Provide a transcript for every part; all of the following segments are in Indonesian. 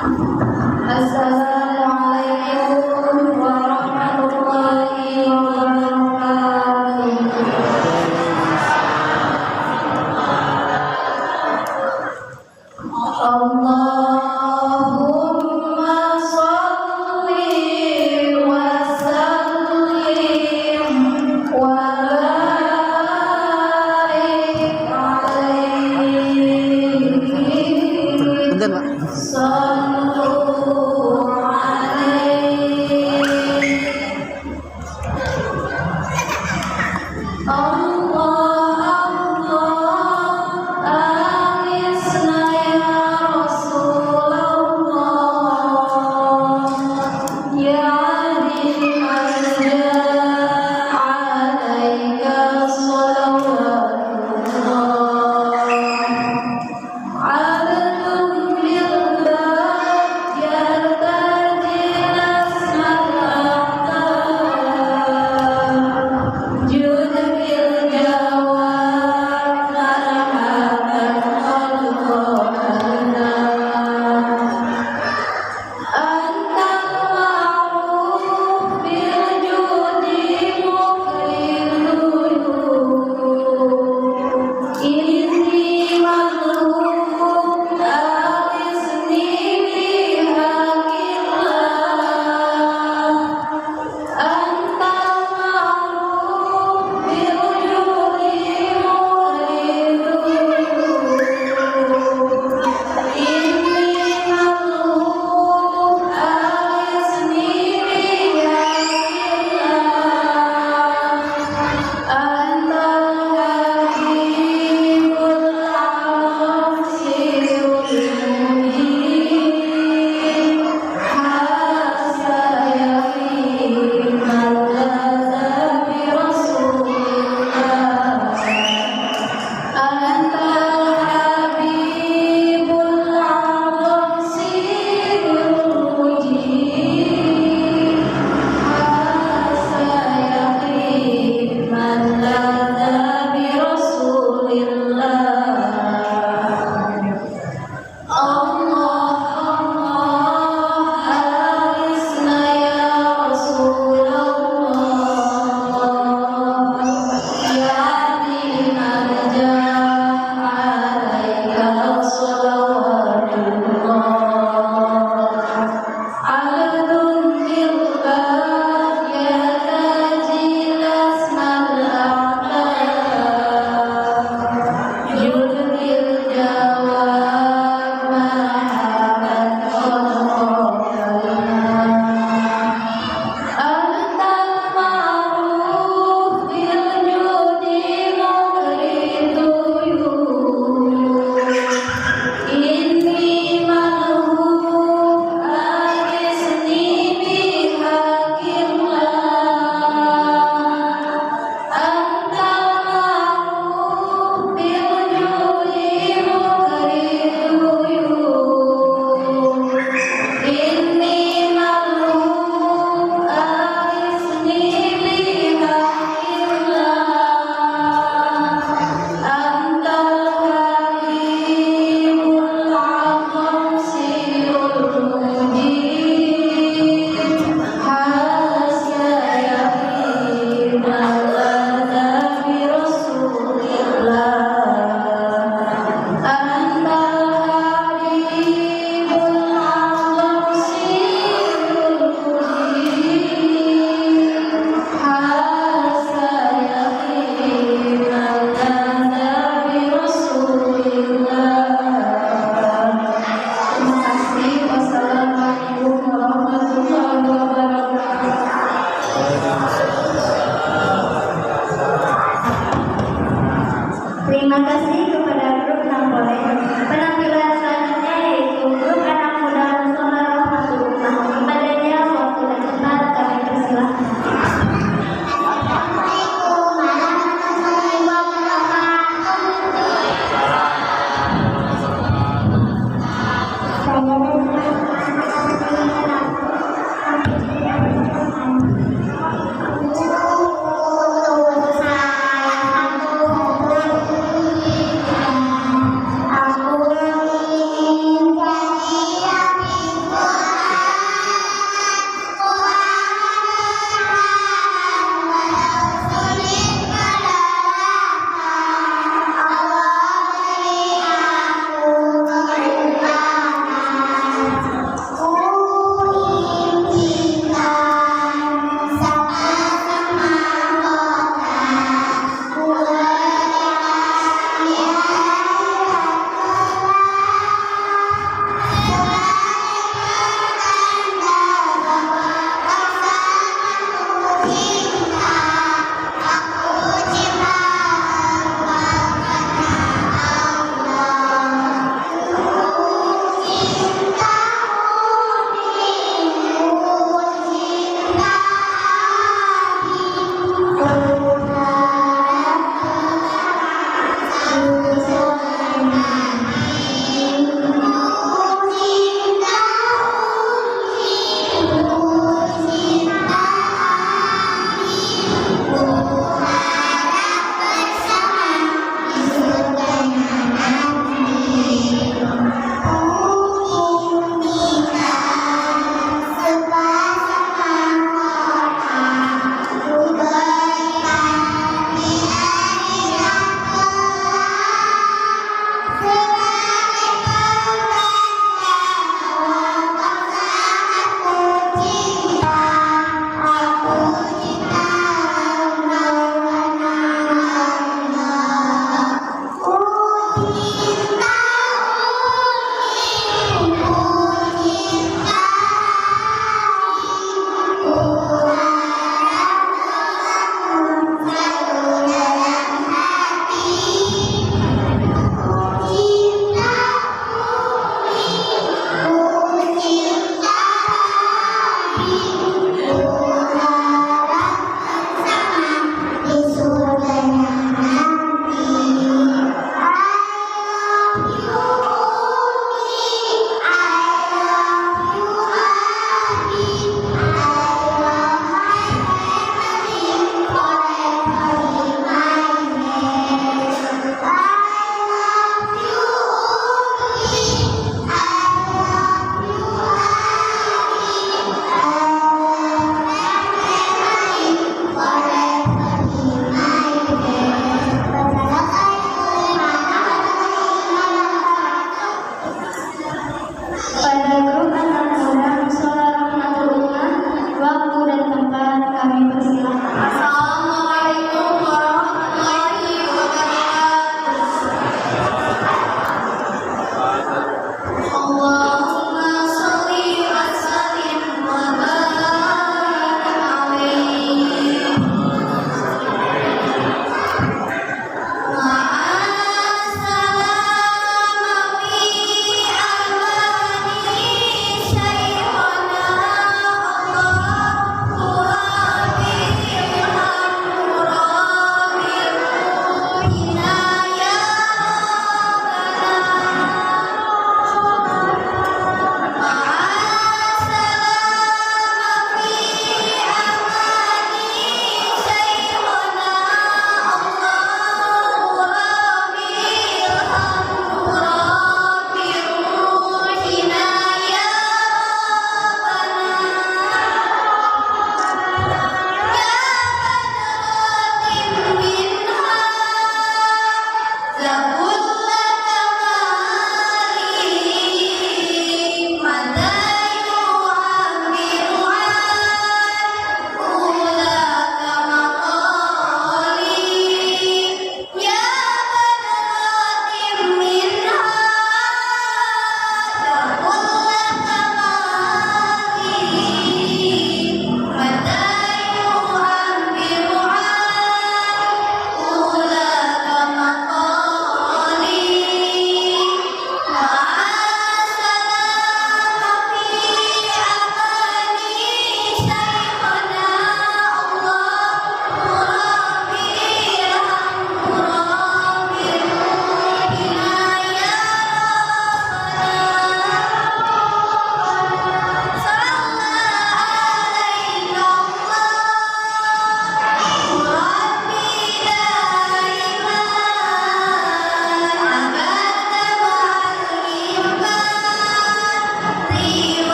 Assalamualaikum warahmatullahi wabarakatuh. Allahumma sholli wa sallim wa barik alaihi. Sallu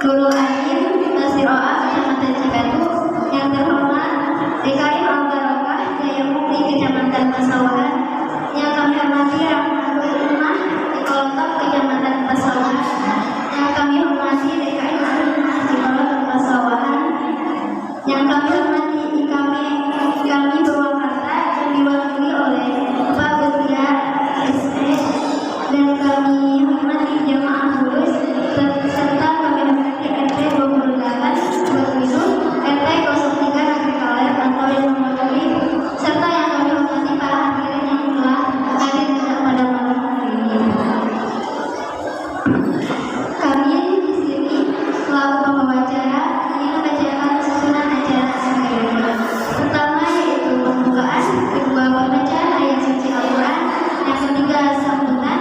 Guru Ain Nasiroa Kecamatan Cibatu, yang terhormat DKI Al-Barokah Jaya Mukti Kecamatan Pasawahan, yang kami hormati Rahmatul Ummah di Kolotop Kecamatan Pasawahan, yang kami hormati DKI Ummah di Kolotop Pasawahan, yang kami hormati kami Purwakarta yang diwakili oleh Pak Betia SP, dan kami hormati jamaah lulus serta kami hormati RT 28 Batu RT 03 Negeri Kaler atau yang mewakili, serta yang kami hormati para hadirin yang telah hadir pada malam hari ini. Kami di sini selaku pembawa acara ingin membacakan susunan acara sebagai berikut. Pertama yaitu pembukaan, kedua membaca ayat suci Al-Quran, yang ketiga sambutan,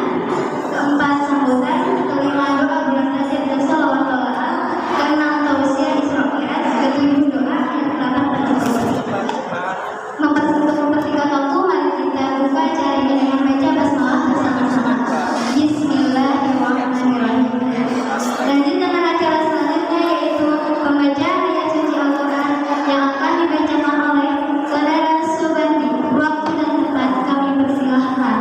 keempat sambutan, kelima doa bulan Rajab dan sholawat tolak, keenam tausiah Isra Mi'raj, ketujuh doa, yang terakhir penutup. Untuk mempersingkat waktu, mari kita buka acara ini dengan membaca basmalah bersama-sama. Bismillahirrahmanirrahim. Lanjut dengan acara selanjutnya yaitu pembaca ayat suci Al-Quran yang akan dibacakan oleh saudara Subandi. Waktu dan tempat kami persilahkan.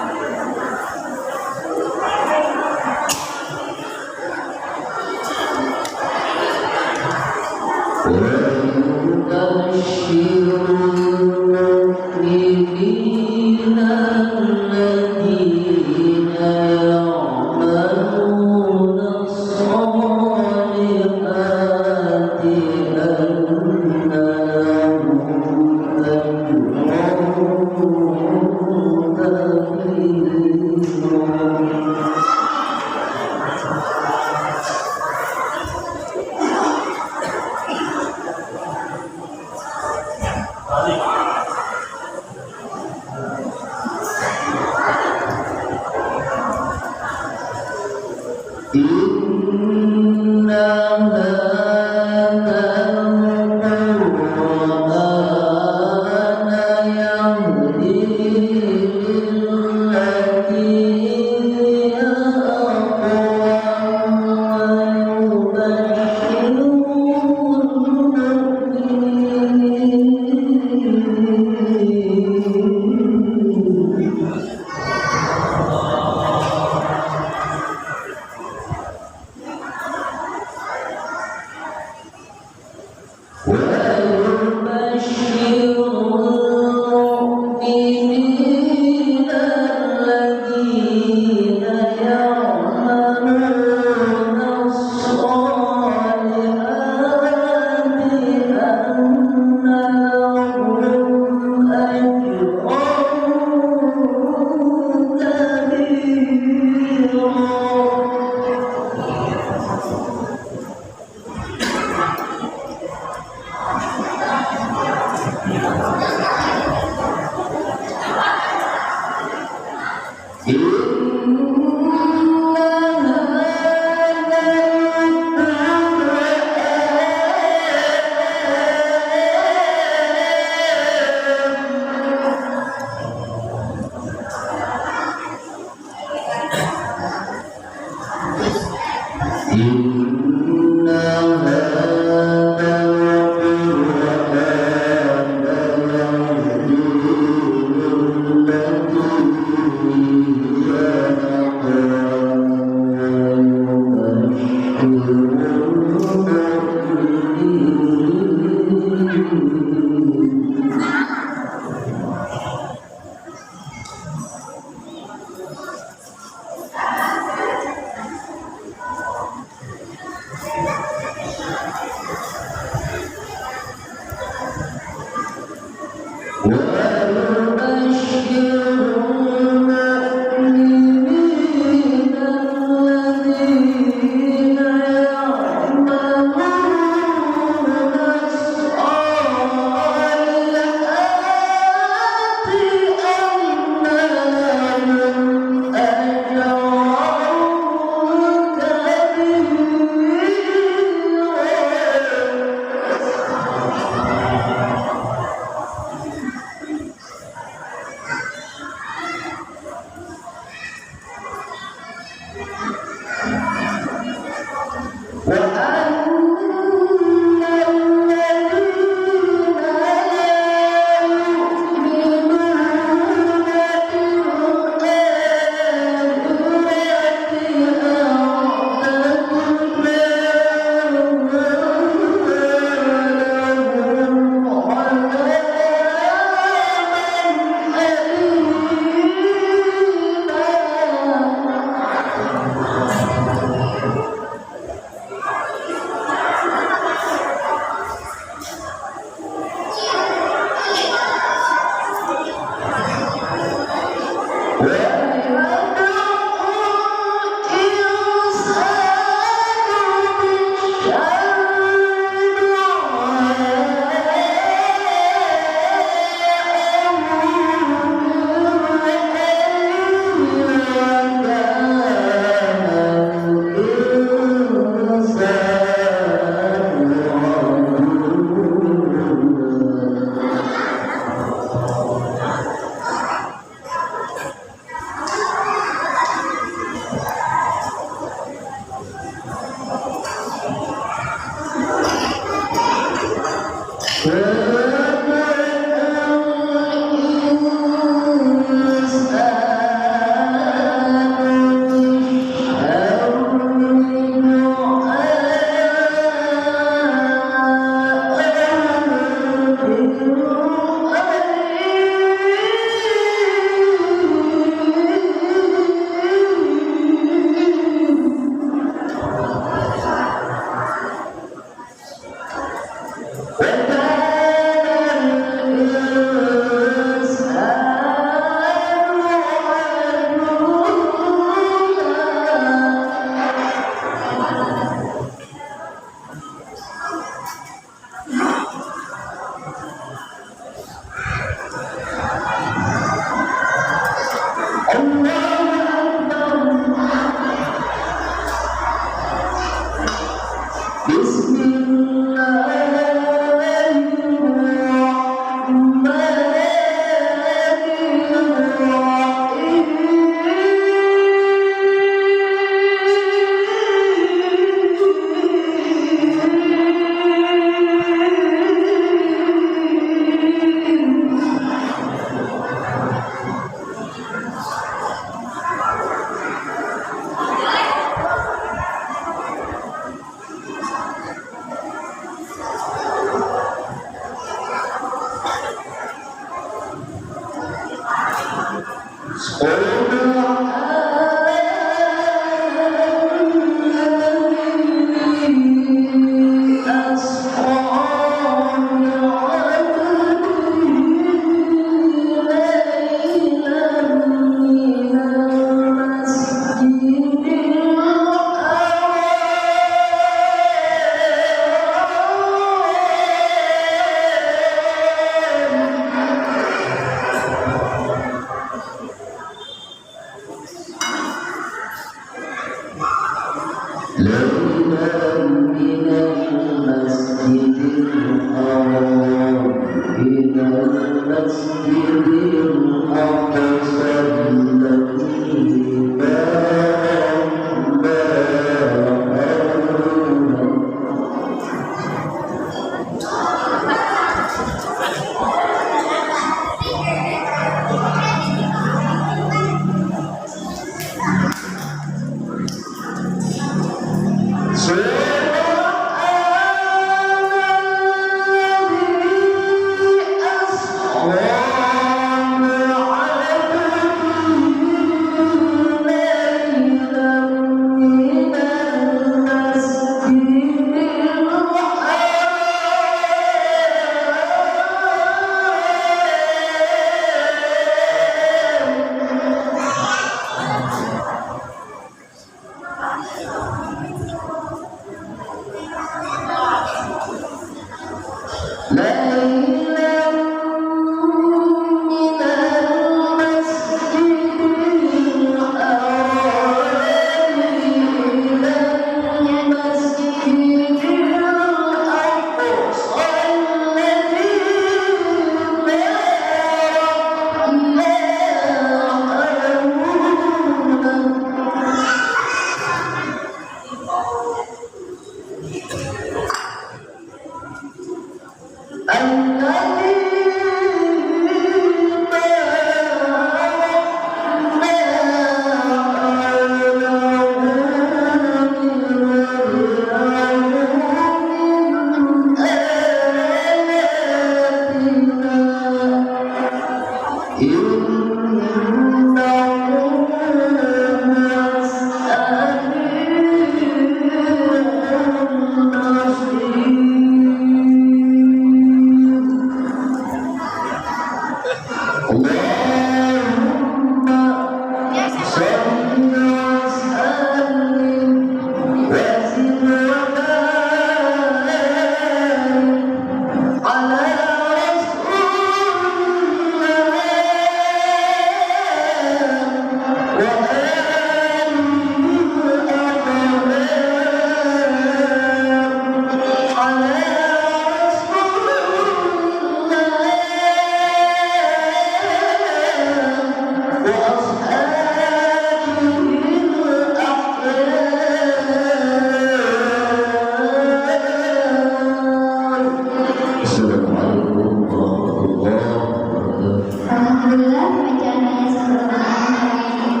Alhamdulillah bacaannya sebenarnya ini.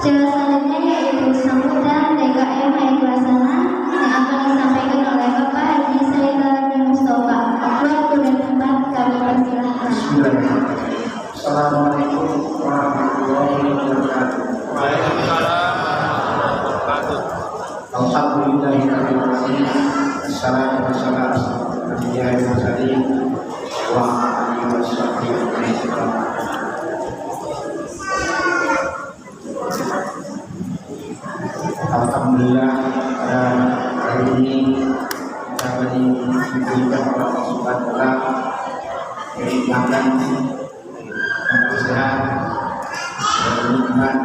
Cara selanjutnya yaitu sambutan DKM Hayat Wasana yang akan disampaikan oleh Bapak Haji Saiful bin Mustafa. Waktu dan tempat kami persilahkan. Assalamualaikum warahmatullahi wabarakatuh. Waalaikumsalam warahmatullahi wabarakatuh. Alhamdulillahirabbil alamin. Assalatu wassalamu ala nabiyil mursalin wa ala alihi washabbihi ajmain. Alhamdulillah pada hari ini kita diberikan oleh Allah Subhanahu wa taala kenikmatan dan sehat dan nikmat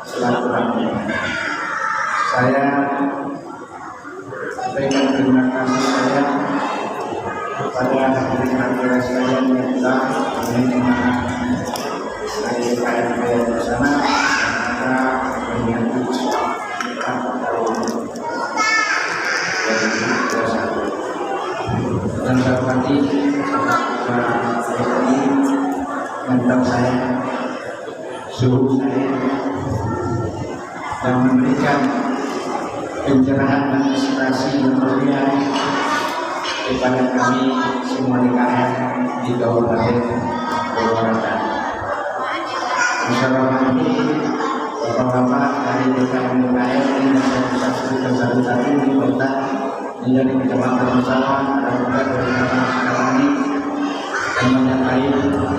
silaturahmi. Saya sampaikan terima kasih saya kepada hadirin sekalian yang telah mendengarkan saya kayak di sana menyambut dan saya hormati ini mentor saya, suhu saya, dan memberikan pencerahan dan inspirasi yang mulia kepada kami semua DKM di Kabupaten Purwakarta. Insyaallah ini Bapak-bapak dari DKM ini saya sebutkan satu-satu di kota menjadi kecamatan Masalah, ada juga dari sekarang ini dan banyak lain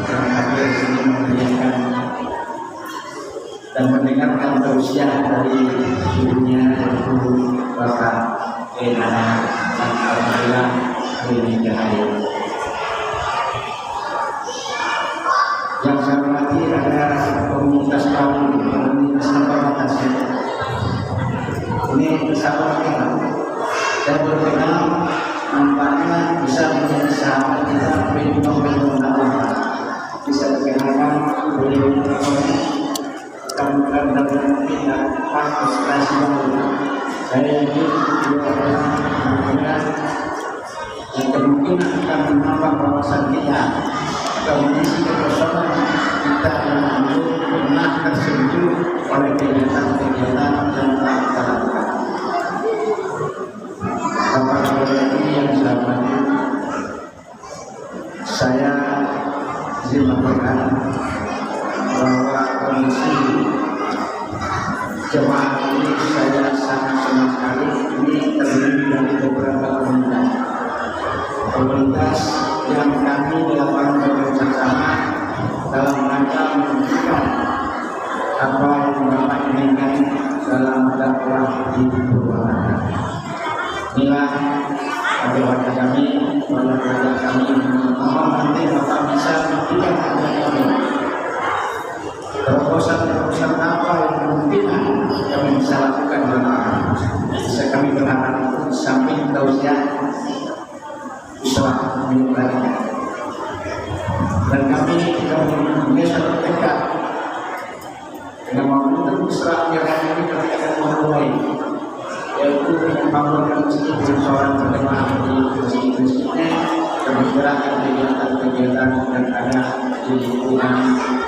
yang hadir di sini memberikan dan mendengarkan tausiah dari ibunya yaitu Bapak Enana dan Alhamdulillah hari ini hadir. Yang saya hormati adalah komunitas kaum, komunitas terbatas. Ini sahabat kita. Saya berkenal nampaknya bisa menjadi sahabat kita berjumpa bisa dikenalkan beliau dan tidak partisipasi baru. Saya yakin beliau adalah yang kemungkinan akan menambah wawasan kita, kondisi kekosongan kita yang belum pernah tersentuh oleh kegiatan-kegiatan yang telah kita lakukan. Bapak-bapak ini yang saya hormati, saya izin melaporkan bahwa kondisi jemaah ini saya sangat senang sekali. Ini terdiri dari beberapa komunitas yang kami dilakukan bekerjasama dalam rangka menunjukkan apa yang Bapak inginkan dalam dakwah di Purwakarta. Inilah doa kami, doa kami mohon nanti Bapak bisa memberikan kepada kami terobosan-terobosan apa yang mungkin kami bisa lakukan dalam bisa kami berharap di samping tausiah Islam menyebabkan dan kami bisa bertekad dengan membangun Islam yang kami akan memulai yaitu membangunkan masjid dengan seorang berjemaah di masjid-masjidnya dan bergerakkan kegiatan-kegiatan yang ada di lingkungan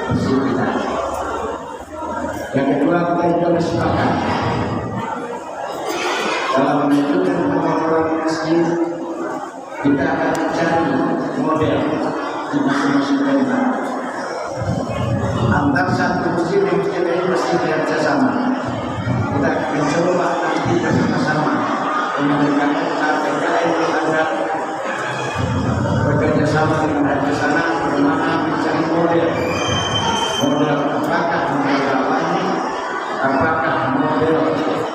masjid kita. Yang kedua, kita juga bersepakat dalam menunjukkan pembangunan masjid kita akan mencari model di masing-masing daerah. Antar satu masjid yang masjid lain mesti kerjasama. Kita mencoba nanti bersama-sama memberikan PKN yang ada bekerja sama dengan di sana, bagaimana mencari model apakah model awalnya, apakah model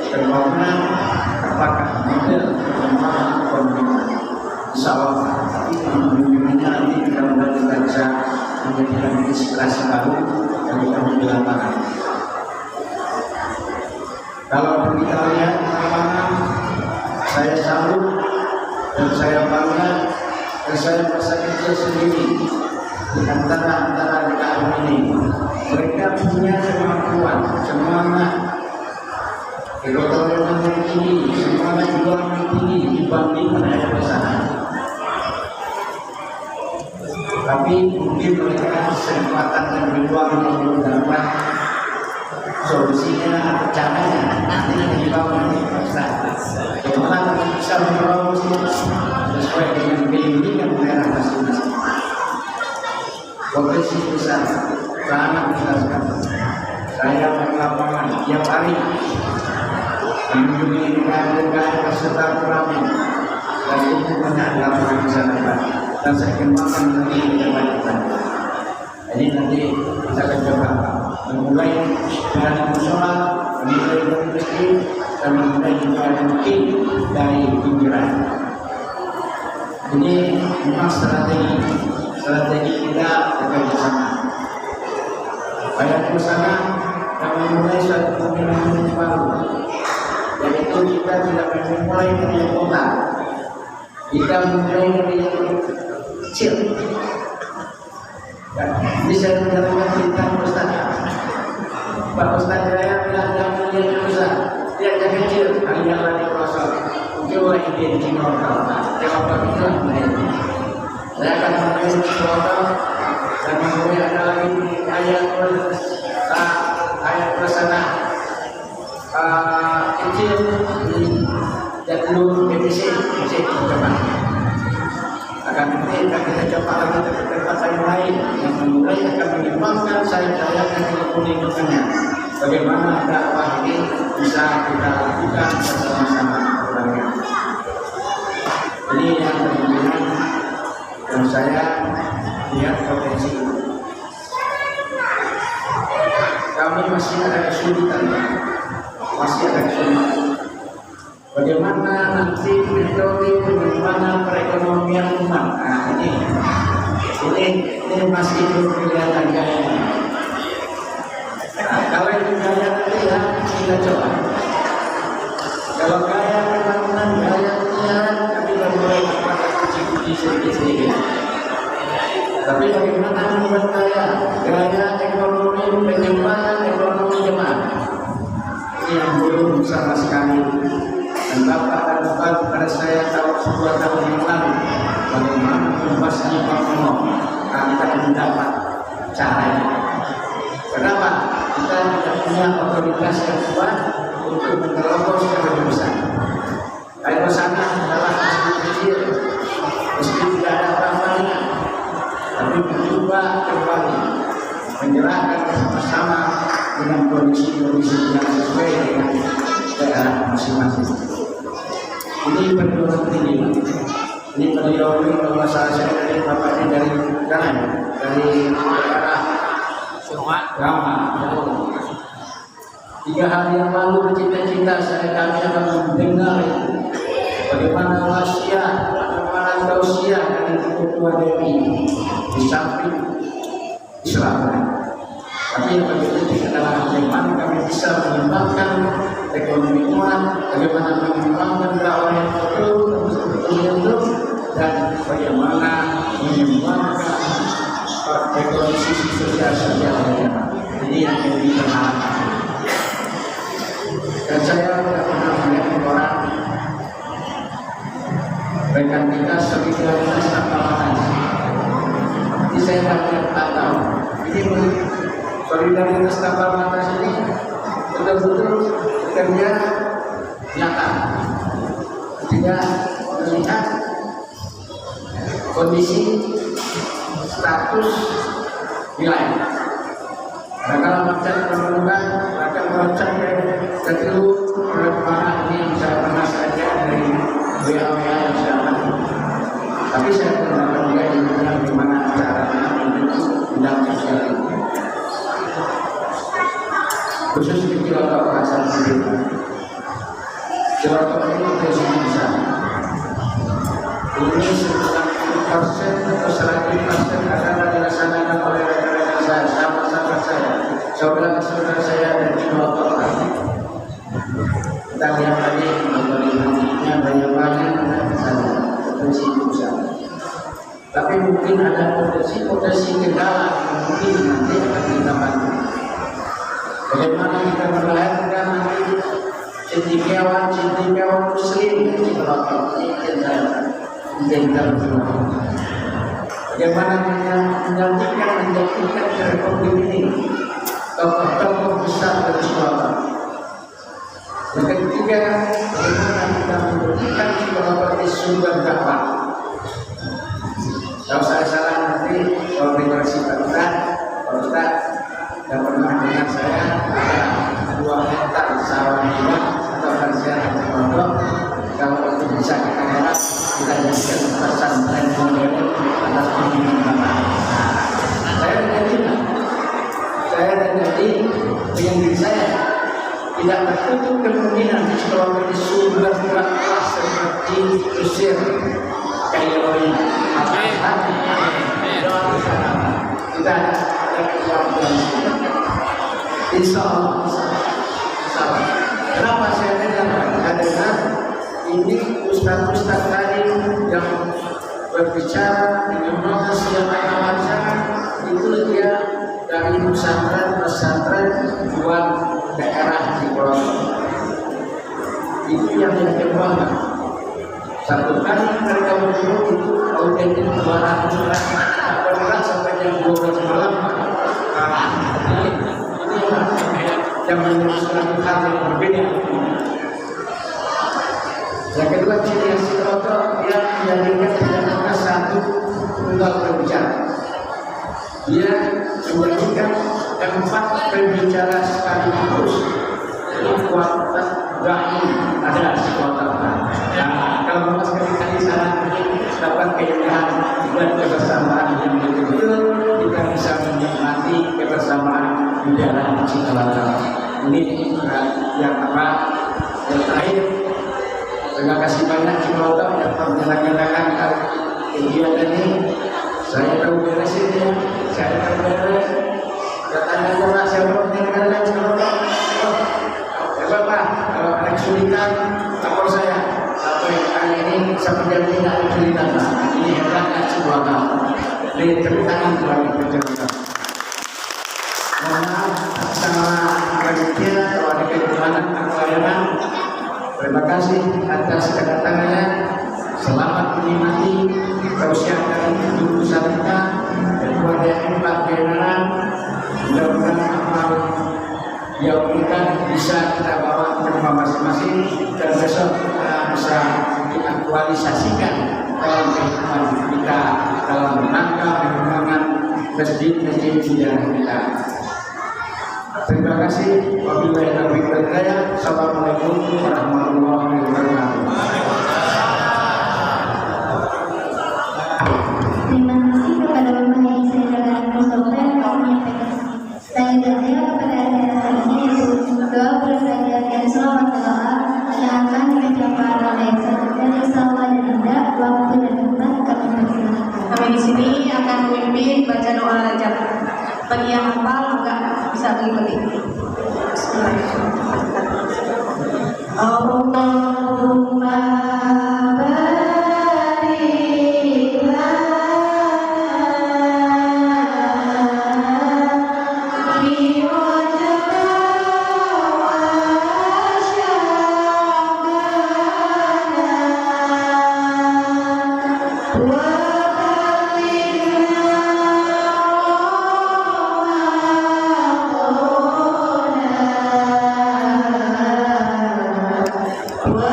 pembangunan, apakah model pengembangan ekonomi. Insyaallah bimbingannya nanti mudah-mudahan kita bisa menjadikan inspirasi baru bagi kami di lapangan. Kalau kita lihat bagaimana saya salut dan saya bangga dan saya merasa kecil sendiri di antara DKM ini. Mereka punya kemampuan, semuanya kekotoran yang tinggi, semuanya juga yang tinggi dibandingkan yang besar. Tapi mungkin mereka kesempatan uang yang belum dapat solusinya atau caranya nanti akan dibawa nanti Ustaz. Bagaimana kita bisa membawa sesuai dengan bimbingan daerah masing-masing. Profesi besar sangat besar sekali. Saya di lapangan tiap hari mengunjungi negara-negara peserta turnamen dan itu banyak lapangan masyarakat dan saya kembangkan lagi ke depan. Jadi nanti kita akan coba memulai dari musola, memulai dari masjid, dan memulai juga mungkin dari pinggiran. Ini memang strategi kita bekerja sama. Pada perusahaan kami memulai suatu pembangunan baru, yaitu kita tidak memulai dari yang kota, kita memulai dari yang kecil. Bisa menjalankan cerita Ustaz. Pak Ustaz saya bilang jangan lihat besar, lihat yang kecil, kalian lagi kosong. Coba ide di lokal, jawab itu saya akan memulai lokal dan memulai ada lagi ayat persana kecil di jadul BBC coba. Akan nanti kita coba lagi ke tempat lain yang memulai akan mengembangkan saya dan lingkungannya. Bagaimana dakwah ini bisa kita lakukan bersama-sama. Ini yang berhubungan dan saya lihat potensi ini. Kami masih ada kesulitan, Bagaimana nanti metode pengembangan perekonomian umat? Nah, ini masih belum kelihatan gayanya. Nah, kalau itu gaya nanti ya kita coba. Kalau gaya pembangunan, gaya penyiaran, kami mulai kepada kunci-kunci sedikit-sedikit. Tapi bagaimana membuat gaya ekonomi pengembangan ekonomi jemaah? Ini yang belum sama sekali. Dan Bapak dan Bapak kepada saya tahun 2 tahun yang lalu bagaimana membahasnya Pak Mono kita mendapat caranya. Kenapa? Kita tidak punya otoritas yang kuat untuk menerobos ke besar. Kalau sana adalah masjid kecil, meski tidak ada apa-apanya, tapi mencoba kembali menyerahkan bersama-sama dengan kondisi-kondisi yang sesuai dengan daerah masing-masing. Ini perjuangan tinggi. Ini beliau ini kalau saya dari bapaknya dari kanan, dari arah Rama. 3 hari yang lalu bercita-cita kami akan mendengar bagaimana wasiat, bagaimana tausiah dari ketua DPI di samping Islam. Tapi yang lebih penting adalah bagaimana kami bisa mengembangkan ekonomi umat, bagaimana mengembangkan dakwah yang betul dan bagaimana mengembangkan ekonomi sosial lainnya. Ini yang kami harapkan. Dan saya tidak pernah melihat orang rekan kita solidaritas tanpa batas. Ini saya tak tahu. Ini solidaritas tanpa batas ini betul-betul bekerja nyata, tidak melihat kondisi status wilayah. Kalau macam pemerintah akan melacak ke dulu oleh mana ini saya pernah saja dari WA yang sama. Tapi saya pernah juga dibilang bagaimana caranya untuk bidang sosial ini. Khusus di Cilacap perasaan sendiri. Cilacap ini presiden besar. Ini 90% atau 100% adalah dilaksanakan oleh rekan-rekan saya, sahabat-sahabat saya, saudara-saudara saya dan Cilacap. Kita lihat tadi memberinya banyak-banyak dengan saya, potensi besar. Tapi mungkin ada potensi kendala yang mungkin nanti akan kita bantu. Bagaimana kita melahirkan nanti cendekiawan muslim di Cilacap menjadi bagaimana menjadikan Republik ini tidak tertutup kemungkinan kalau sumber beratlah seperti Mesir kayak ini. Kita ada kekuatan. Insya Allah. Kenapa saya katakan? Karena ini ustaz-ustaz tadi yang berbicara dengan proses yang macam itu dia dari pesantren buat daerah di Pulau. Itu yang kembangkan. Satu kali mereka berdua itu audionya 200 orang sampai jam 12 malam. Ini yang menunjukkan hal yang berbeda. Yang kedua ciri yang Siroto dia menjadikan tidak pernah satu tunggal berbicara. Dia menjadikan 4 berbicara sekaligus. Ini kualitas gahi adalah Siroto. Nah, kalau mas ketika di sana dapat keindahan dan kebersamaan yang betul-betul kita bisa menikmati kebersamaan di dalam Cikalata. Ini yang apa? Yang terakhir. Terima kasih banyak Cikalata yang menyelenggarakan kegiatan ini. Saya tahu beresin ya, saya tahu beres. Katanya coba saya menyelenggarakan Cikalata. Coba Pak, kalau ada kesulitan, lapor saya. Sampai kali ini sampai jam ini ada kesulitan Pak. Ini hebatnya sebuah hal. Lihat ceritakan kembali bercerita. Mohon maaf sama panitia kalau ada kekurangan atau ada. Terima kasih atas kedatangannya. Selamat menikmati tausiah dari Ibu Sarita Ketua DPR Pak General. Mudah-mudahan amal yang kita bisa kita bawa ke rumah masing-masing dan besok kita bisa diaktualisasikan dalam kehidupan kita dalam rangka pengembangan masjid-masjid di daerah kita. Terima kasih. Wabillahi taufiq wal hidayah. Assalamualaikum warahmatullahi wabarakatuh. Terima kasih kepada Bapak yang saya dan Mustafa yang menyampaikan. Saya berdoa kepada acara ini yaitu doa bersahaja dan selamat doa yang akan dibacakan oleh dan insyaAllah dan tidak waktu dan tempat kami persilakan. Kami di sini akan memimpin baca doa rajab. Bagi yang hafal enggak bisa mengikuti. Allahumma barik lana fi Rajab wa Sya'ban wa wa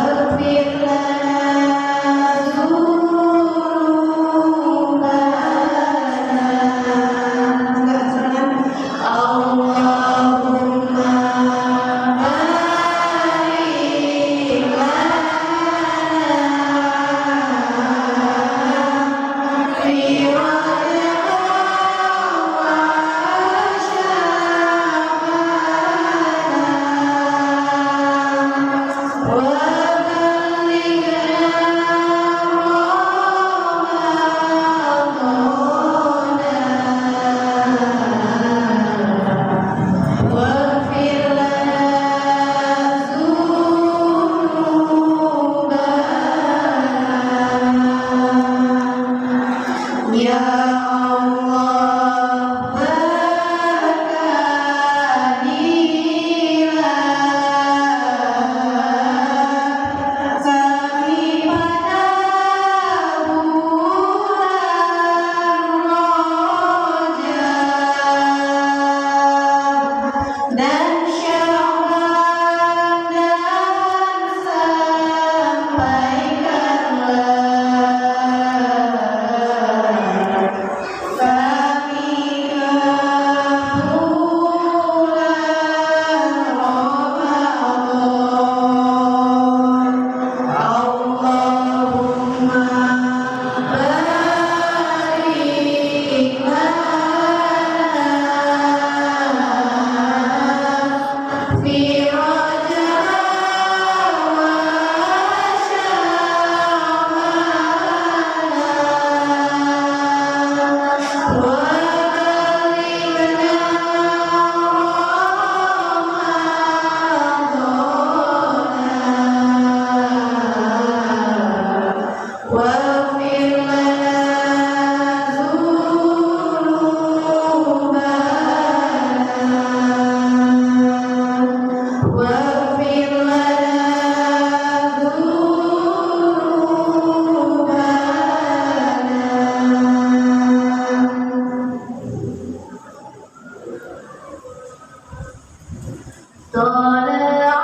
طلع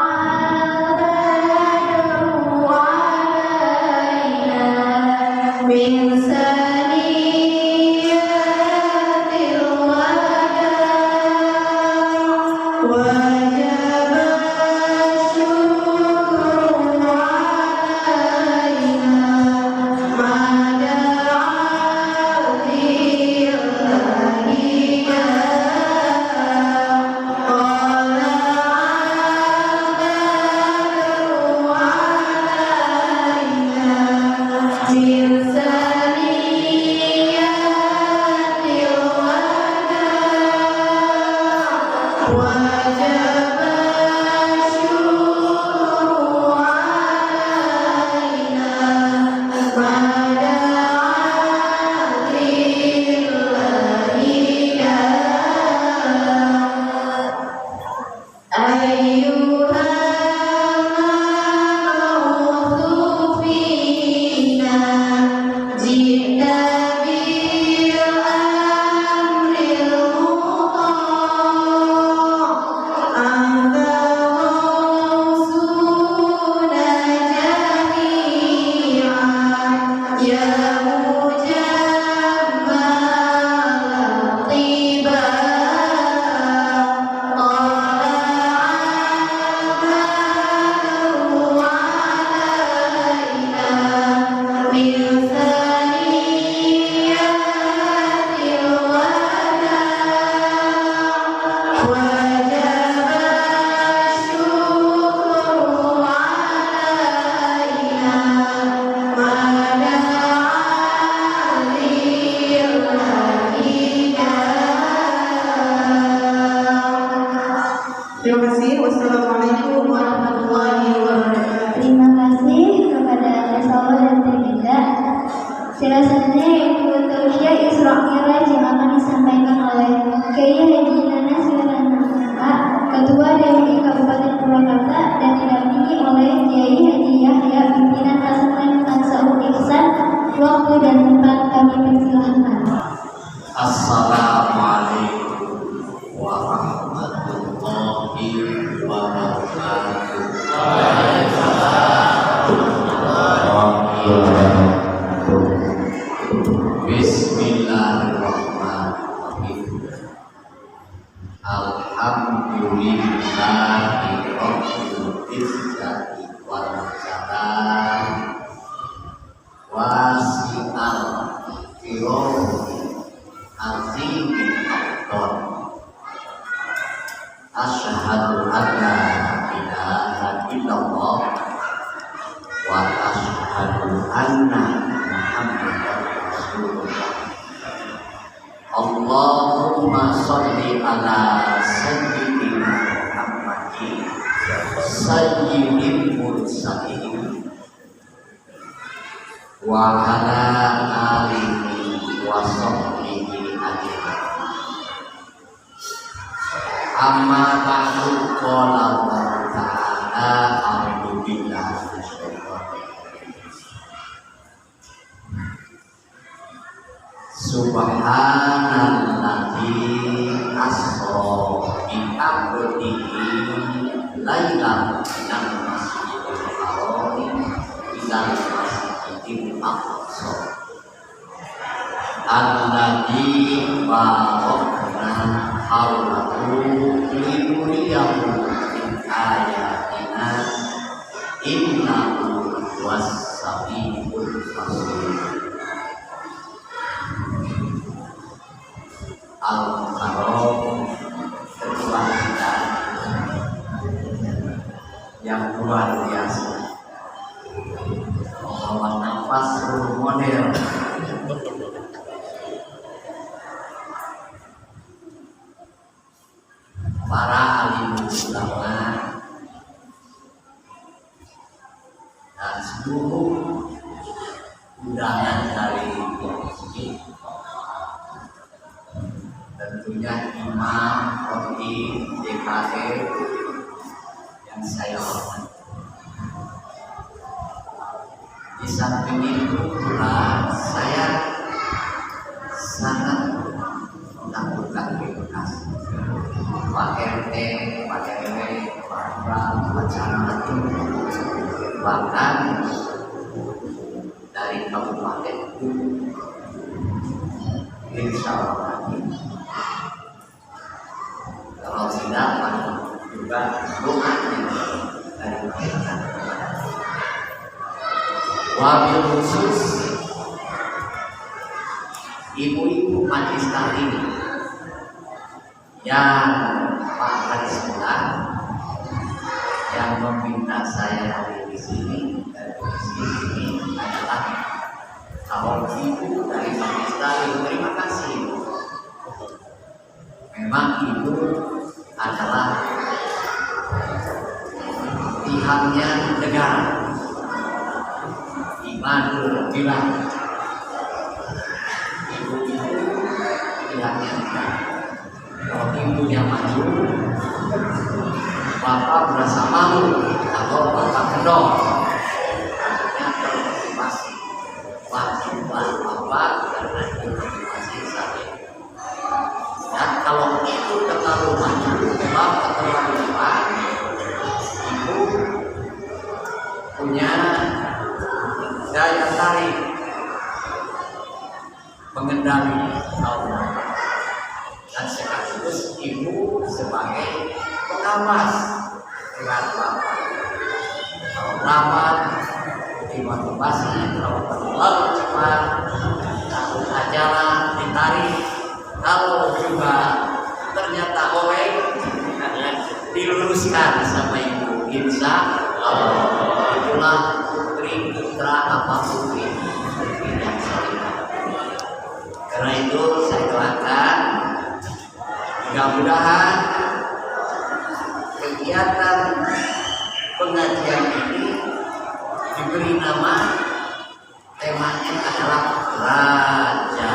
البدر علينا من ثنيات الوداع وجب الشكر علينا ما دعا به Terima kasih. Wassalamualaikum warahmatullahi wabarakatuh. Terima kasih kepada Salah dan Terinda. Selanjutnya Ibu Tausia Isra Mi'raj yang akan disampaikan oleh Kiai Haji Nanas Wiranata, Ketua DPI Kabupaten Purwakarta, dan didampingi oleh Kiai Haji Yahya, pimpinan Pesantren Ansarul Ihsan. Waktu dan tempat kami persilahkan. Assalamualaikum warahmatullahi wabarakatuh. Bismillahirrahmanirrahim. Alhamdulillahi rabbil izzati wal jalal wasi'al kirami azimil aqdar. Asyhadu an la ilaha illallah wa asyhadu anna Muhammadar Rasulullah. Allahumma sholli ala sayyidina Muhammadin sayyidil mursalin wa ala alihi wa sahbihi ajma'in. Amma ba'du, qala Allah ta'ala, a'udzu billahi minasyaitonir rajim. Subhanalladzi asra bi abdihi lailan minal masjidil haram ilal masjidil aqsa alladzi barakna hawlahu linuriyahu min ayatina innahu was-sami'ul basir. Al-Karom, ketua kita yang luar biasa, membawa nafas role model, para alim ulama dan seluruh undangan dari sini. Tentunya Imam, Koti, DKE yang saya hormati. Di samping itu pula saya sangat melakukan terima kasih Pak RT, Pak RW, Kecamatan, bahkan dari Kabupaten Gubeng. Insya Allah kalau tidak juga doa dari mereka. Wabil khusus ibu-ibu majlis taklim yang Pak Harismulan yang meminta saya hadir di sini dan di sini adalah awal ibu dari majlis taklim. Terima kasih. Memang ibu adalah pihaknya negara. Imanul bilang ibu pihaknya negara. Kalau ibunya maju, bapak merasa malu atau bapak kendor. Artinya termotivasi. Wajib bapak karena itu motivasi saya. Dan kalau itu terlalu maju, bapak terlalu cepat, ibu punya daya tarik mengendali Allah. Dan sekaligus ibu sebagai pengawas dengan bapak. Kalau rapat, dimotivasi, kalau terlalu cepat, takut ajaran ditarik. Kalau juga ternyata oleh diluruskan sama ibu, insya Allah. Itulah putri putra apa putri yang saling. Karena itu saya doakan mudah-mudahan kegiatan pengajian ini diberi nama, temanya adalah Raja.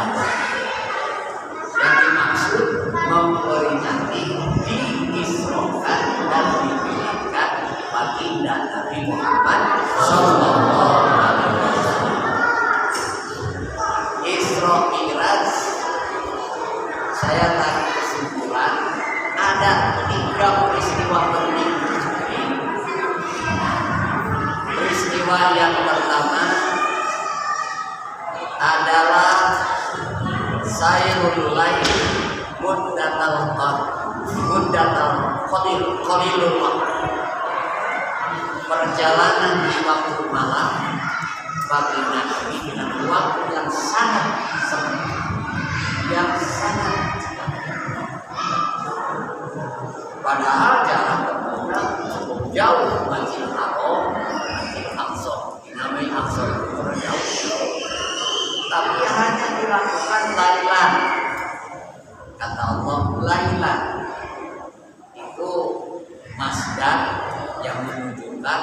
Yang dimaksud memperingati diisrokan dan dipilihkan baginda Nabi Muhammad Sallallahu Alaihi Wasallam. Isra Mi'raj, saya tarik kesimpulan ada 3 peristiwa penting. Peristiwa yang pertama adalah Sayrul Lail Muddatal Qalilul Waqt, perjalanan di waktu malam bagi Nabi dengan waktu yang sangat sempit, yang sangat padahal jarak tempuhnya cukup jauh. Masjid Haram, Masjid Aqsa, dinamai Aqsa itu jauh, tapi hanya dilakukan lailan. Kata Allah lailan itu masdar yang menunjukkan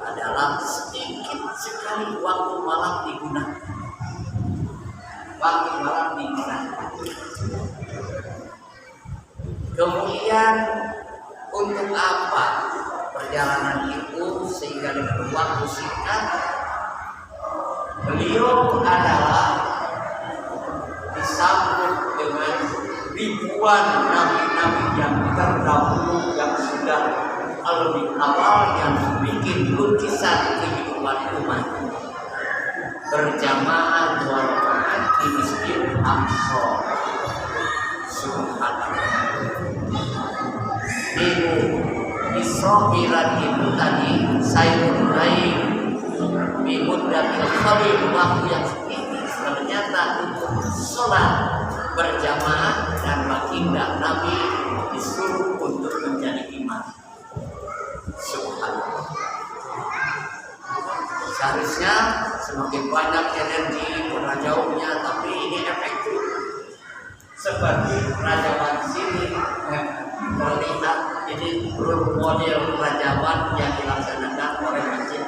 adalah sedikit sekali waktu malam digunakan. Waktu malam digunakan. Kemudian untuk apa perjalanan itu sehingga dengan waktu singkat? Beliau adalah disambut dengan ribuan nabi-nabi yang terdahulu yang sudah lebih awal yang bikin lukisan kehidupan umat berjamaah 2 rakaat di Masjid Aqsa. Subhanallah. Ibu Isra Mi'raj itu tadi Sayrul Lail Muddatal Qalil, waktu yang sedikit ternyata untuk sholat berjamaah dan baginda Nabi disuruh untuk menjadi imam. Subhanallah. Seharusnya semakin banyak energi penajauhnya, tapi ini efektif. Seperti Rajawan sini terlihat ini role model Rajawan yang dilaksanakan oleh Masjid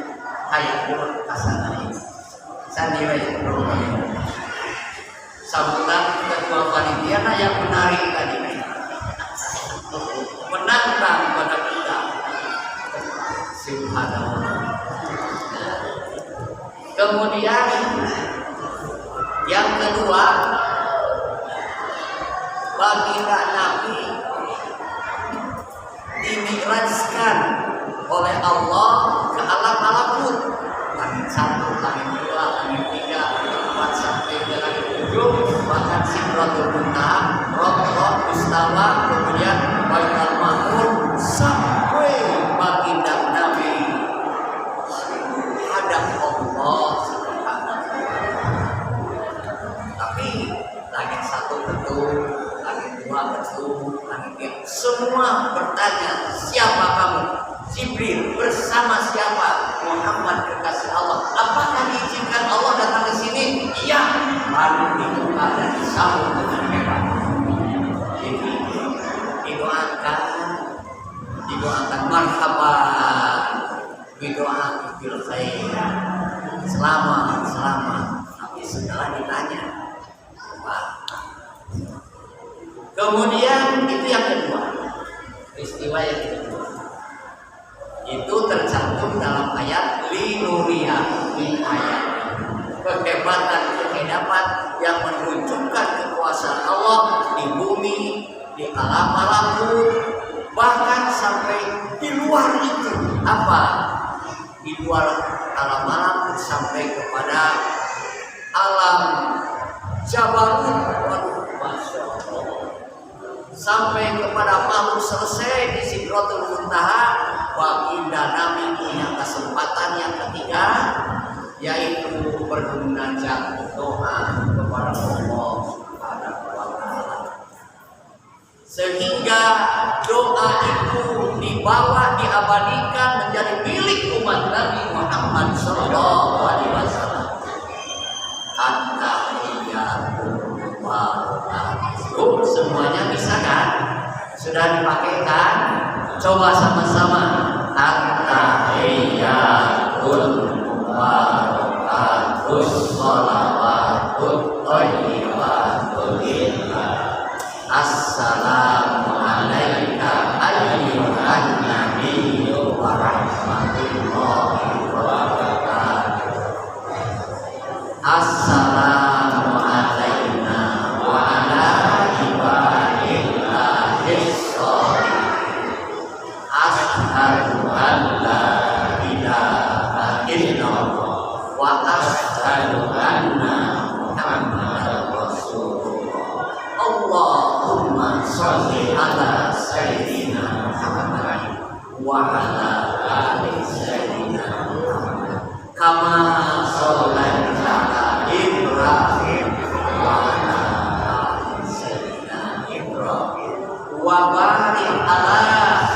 Hayatul Hasanah. Saya nilai role model. Sambutan ketua panitia yang menarik tadi, menantang pada kita. Subhanallah. Kemudian yang kedua, baginda Nabi dimi'rajkan semua bertanya, siapa kamu? Jibril, bersama siapa? Muhammad, kekasih Allah. Apakah diizinkan Allah datang ke sini? Iya. Lalu dibuka dan disambut dengan hebat. Jadi didoakan marhaban, didoakan bil khair, selamat. Tapi setelah ditanya, kemudian itu yang kedua, peristiwa yang kedua itu tercantum dalam ayat linuriyah min ayat, kehebatan yang menunjukkan kekuasaan Allah di bumi, di alam malakut, bahkan sampai di luar itu. Apa? Di luar alam malakut sampai kepada alam jabarut. Waduh, Masya Allah. Sampai kepada makhluk selesai di Sidratul Muntaha. Baginda Nabi punya kesempatan yang ketiga, yaitu bermunajat, doa kepada Allah Subhanahu wa Ta'ala, sehingga doa itu dibawa, diabadikan menjadi milik umat Nabi Muhammad Sallallahu Alaihi Wasallam. Semuanya bisa kan? Sudah dipakai kan? Coba sama-sama. At-tahiyatul mubarakatus sholawatut thayyibatul lillah. Assalamu alayka ayyuhan nabiyyu wa rahmatullahi wa barakatuh. Assalamu alayna wa ala ibadillahis sholihin. Asyhadu an la ilaha illallah wa asyhadu anna Muhammadar Rasulullah. Allahumma sholli ala sayyidina Muhammad wa ala ali sayyidina Muhammad kama shallaita ala Ibrahim wa ala ali sayyidina Ibrahim wa barik ala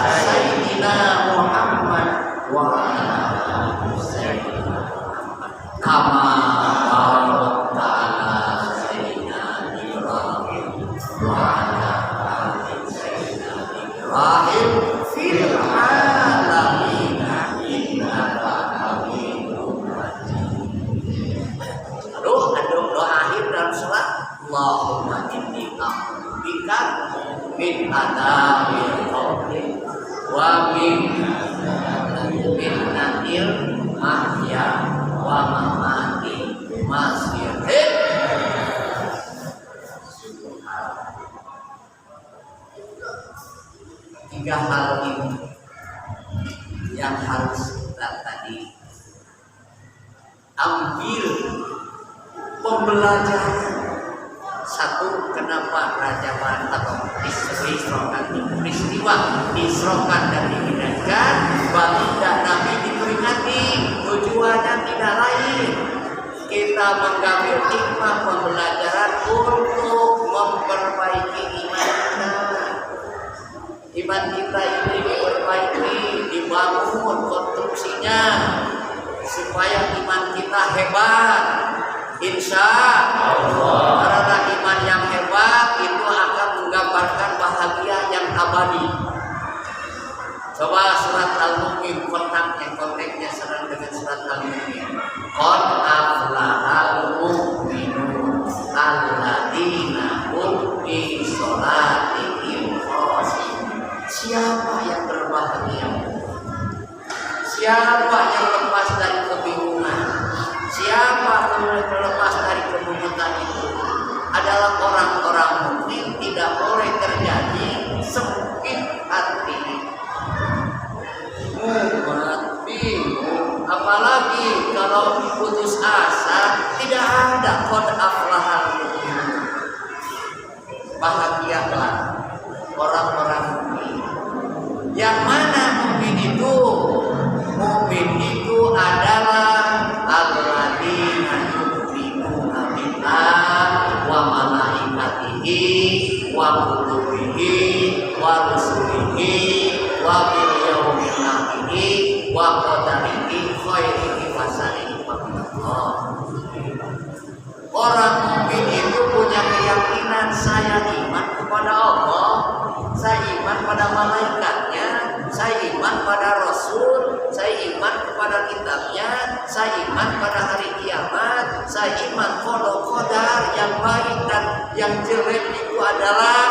sayyidina Muhammad wa ala ali sayyidina Muhammad kama barakta ala sayyidina Ibrahim wa ala ali sayyidina Ibrahim fil alamin innaka Hamidum Majid. Lalu doa akhir dalam sholat, Allahumma inni a'udzubika min adzabil qabri wa min fitnatil mahya wa mamati masyirin. Tiga hal ini yang harus kita tadi ambil pembelajaran. Satu, kenapa Raja Barat atau disrokan, peristiwa disrokan dan dihidangkan, baginda Nabi diperingati. Tujuannya tidak lain, kita mengambil hikmah pembelajaran untuk memperbaiki iman kita. Iman kita ini diperbaiki, dibangun konstruksinya supaya iman kita hebat. Insya Allah, karena iman yang hebat itu akan menggambarkan bahagia yang abadi. Coba surat Al-Mu'min, konteksnya serang dengan surat Al-Mu'min. Qad aflahal mu'minun alladzina hum fi sholatihim khashi'un. Siapa yang berbahagia? Siapa yang lepas dari kebingungan? Siapa yang terlepas dari kemudian itu? Adalah orang-orang mukmin. Tidak boleh terjadi sempit hati, mumet, bingung. Apalagi kalau putus asa, tidak ada qad aflahal mu'minun. Bahagialah orang-orang mukmin. Yang mana mukmin itu? Mukmin itu adalah alladzina yu'minuna billahi wa malaikatihi wa kutubihi wa kepada malaikatnya, saya iman pada Rasul, saya iman kepada kitabnya, saya iman pada hari kiamat, saya iman qadar yang baik dan yang jelek itu adalah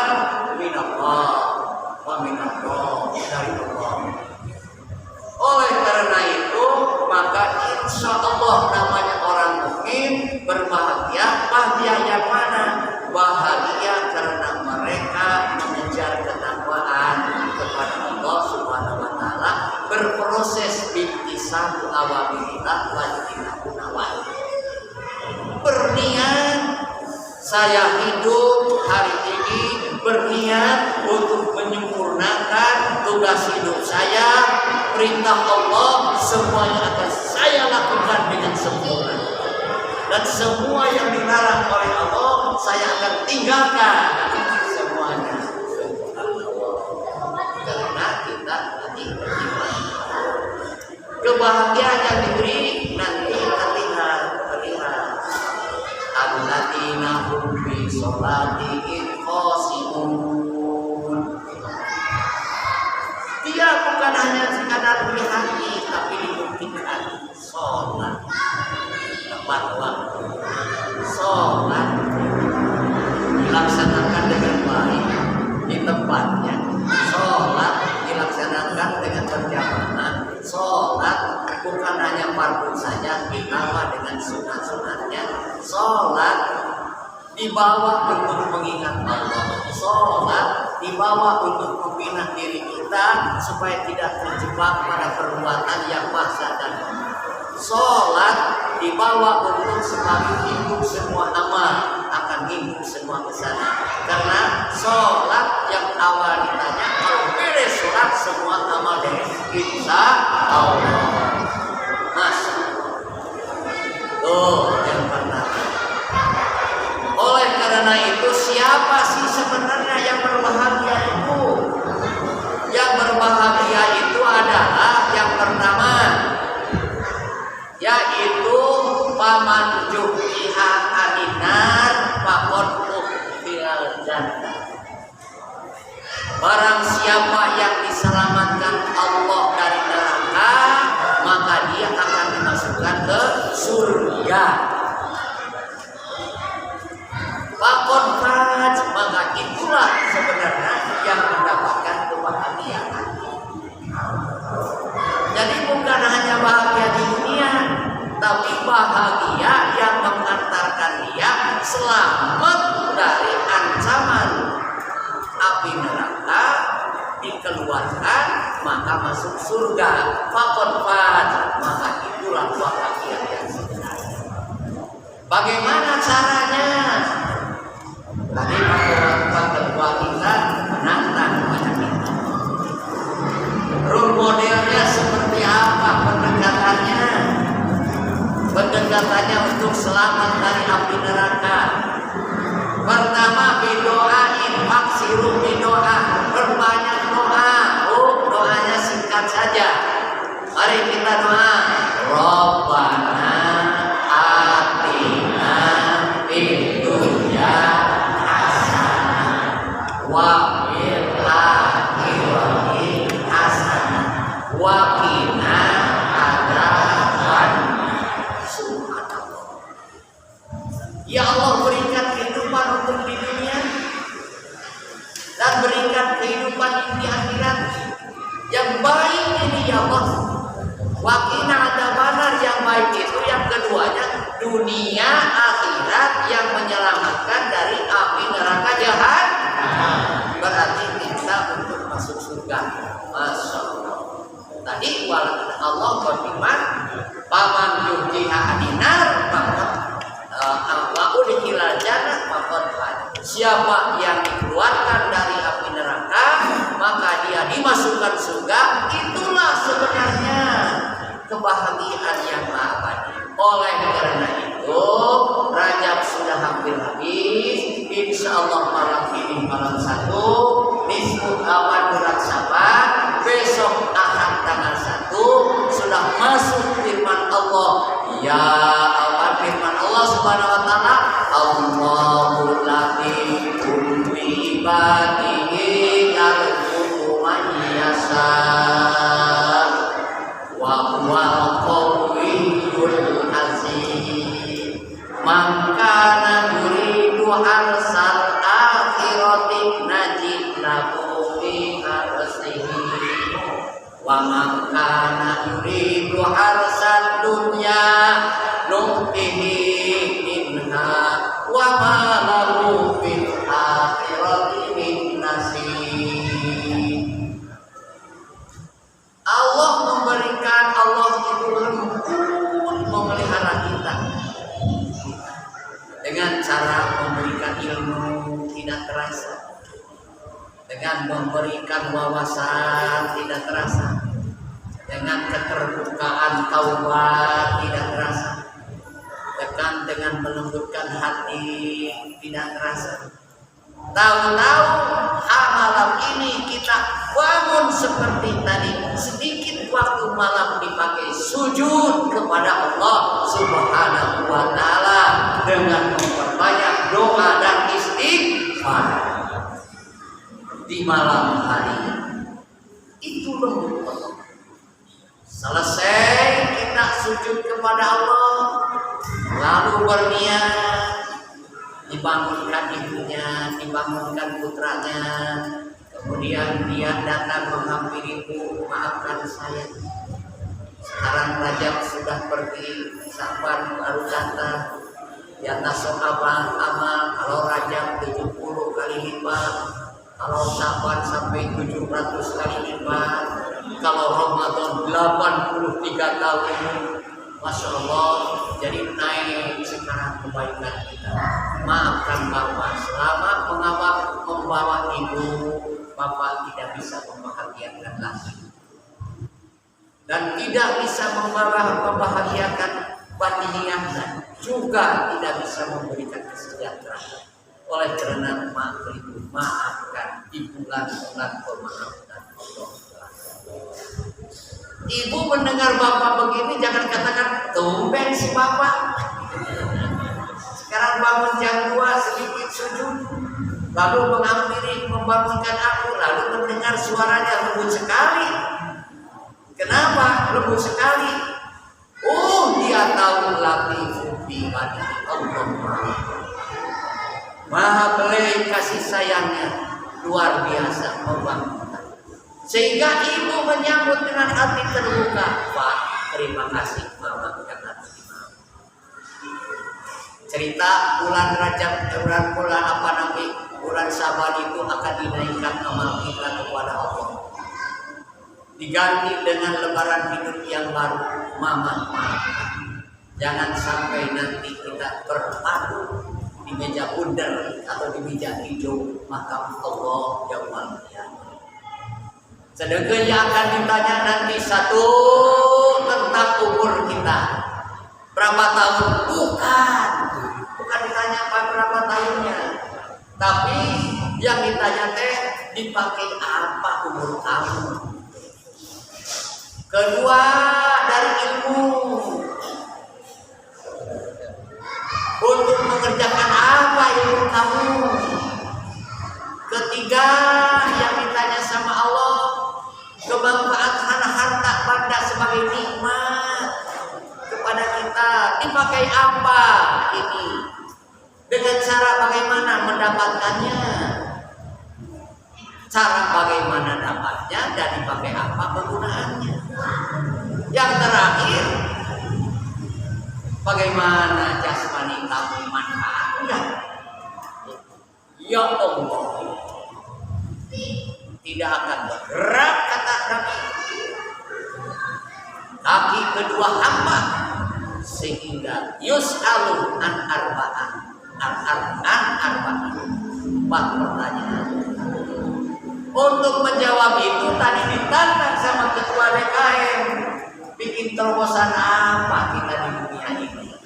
minallah wa minallah, dari Allah. Oleh karena itu, maka insya Allah namanya orang mukmin berbahagia. Bahagia yang mana? Bahagia karena mereka mengejar ketakwaan kepada Allah Subhanahu wa taala, berproses bintisabu awamirillah wa jinabu nawahi. Berniat saya hidup hari ini, berniat untuk menyempurnakan tugas hidup saya. Perintah Allah semuanya akan saya lakukan dengan sempurna, dan semua yang dilarang oleh Allah saya akan tinggalkan semuanya. Karena kita tadi beriman. Kebahagiaan yang diberi nanti terlihat. Alladzina hum fi sholatihim khashi'un. Dia bukan hanya sekadar hati, tapi dibuktikan sholat tepat waktu, sholat dilaksanakan dengan baik di tempatnya, sholat dilaksanakan dengan berjamaah, sholat bukan hanya fardu saja, ditambah dengan sunat-sunatnya, sholat dibawa untuk mengingat Allah, sholat dibawa untuk membina diri kita supaya tidak terjebak pada perbuatan yang bahasa dan sholat dibawa untuk semakin hidup semua amal akan hidup semua ke sana. Karena sholat yang awal ditanya, kalau beres sholat semua amal beres, insya Allah. Masya Allah. Yang pertama. Oleh karena itu, siapa sih sebenarnya yang berbahagia itu? Yang berbahagia itu adalah yang pertama, yaitu paman juhiha adinar faqad ukhfil jannah. Barang siapa yang diselamatkan Allah dari neraka, maka dia akan dimasukkan ke surga. Faqad faz, maka itulah sebenarnya yang mendapatkan kebahagiaan. Jadi bukan hanya bahagia di dunia, tapi bahagia yang mengantarkan dia selamat dari ancaman api neraka, dikeluarkan maka masuk surga. Faqad faz, maka itulah bahagia yang sebenarnya. Bagaimana caranya? Tadi Pak Ketua kita menantang kepada kita. Role modelnya seperti apa pendekatannya? Pendekatannya untuk selamat dari api neraka. Pertama, bidoain, maksiru bidoa, berbanyak doa. Doanya singkat saja. Mari kita doa. Rabbana atina fid dunya wa fil akhirati hasanah wa qina adzaban. Subhanallah. Ya Allah, berikan kehidupan untuk di dunia dan berikan kehidupan di akhirat yang baik ini ya Allah. Wa qina adzaban, yang baik itu yang keduanya dunia akhirat yang menyelamatkan dari api neraka jahat. Berarti kita untuk masuk surga. Masya Allah. Tadi Allah berfirman, paman yujiha adinar wa udkhilal jannah faqad faz. Siapa yang dikeluarkan dari api neraka, maka dia dimasukkan surga. Itulah sebenarnya kebahagiaan yang abadi. Oleh karena itu, Rajab sudah hampir habis. Insya Allah malam ini malam 1, nisfu awan bulan Saban, besok Ahad tanggal 1 sudah masuk firman Allah. Ya awan firman Allah Subhanahu wa taala, Allahu latifun bi ibadihi yarzuqu Wa man kana yuridu harsad dunya nu'tihi minha wa ma lahu fil akhirati min nasib. Allah memberikan, Allah itu lembut memelihara kita dengan cara memberikan ilmu tidak terasa, dengan memberikan wawasan tidak terasa, dengan keterbukaan taubat tidak terasa, dengan melembutkan hati tidak terasa. Tahu-tahu malam ini kita bangun seperti tadi, sedikit waktu malam dipakai sujud kepada Allah Subhanahu wa Ta'ala dengan memperbanyak doa dan istighfar di malam hari. Itu lembut Allah. Selesai kita sujud kepada Allah, lalu berniat, dibangunkan ibunya, dibangunkan putranya, kemudian dia datang menghampiri ibu, maafkan saya, sekarang Rajab sudah pergi, Sya'ban baru datang, di atas amal, kalau Rajab 70 kali lipat, kalau Sya'ban sampai 700 kali lipat, kalau Ramadan 83 tahun, Masya Allah, jadi naik sekarang kebaikan kita. Maafkan Bapak, selama membawa ibu, Bapak tidak bisa membahagiakan lagi. Dan tidak bisa membahagiakan batiniah dan juga tidak bisa memberikan kesejahteraan. Oleh karena maafkan di bulan-bulan pemaafkan Allah. Ibu mendengar Bapak begini jangan katakan tumben si Bapak. Sekarang bangun jam 2 sedikit sujud, lalu menghampiri membangunkan aku, lalu mendengar suaranya lembut sekali. Kenapa lembut sekali? Oh, dia tahu latifun bi Allah. Maha beli kasih sayangnya luar biasa membangunkan. Sehingga ibu menyambut dengan hati terbuka. Pak, terima kasih Mama karena terima. Cerita bulan Rajab, bulan Saban itu akan dinaikkan amal kita kepada Allah. Diganti dengan lebaran hidup yang baru. Mama, jangan sampai nanti kita berpadu di meja bundar atau di meja hijau makam Allah Jauhal Qiyamah. Sedekah yang akan ditanya nanti satu tentang umur kita. Berapa tahun? Bukan ditanya berapa tahunnya. Tapi yang ditanya dipakai apa umur kamu. Kedua, dari ilmu. Untuk mengerjakan apa ilmu kamu. Ketiga, yang ditanya sama Allah, kemanfaatan harta benda sebagai nikmat kepada kita dipakai apa ini, dengan cara bagaimana mendapatkannya, cara bagaimana dapatnya, dan dipakai apa penggunaannya. Yang terakhir, bagaimana jasmani kamu manfaatnya. Ya Allah, tidak akan bergerak kata Nabi kaki kedua hamba sehingga yus'alu an arba'an 4 pertanyaan. Untuk menjawab itu tadi ditantang sama ketua DKM, bikin terobosan apa kita di dunia ini.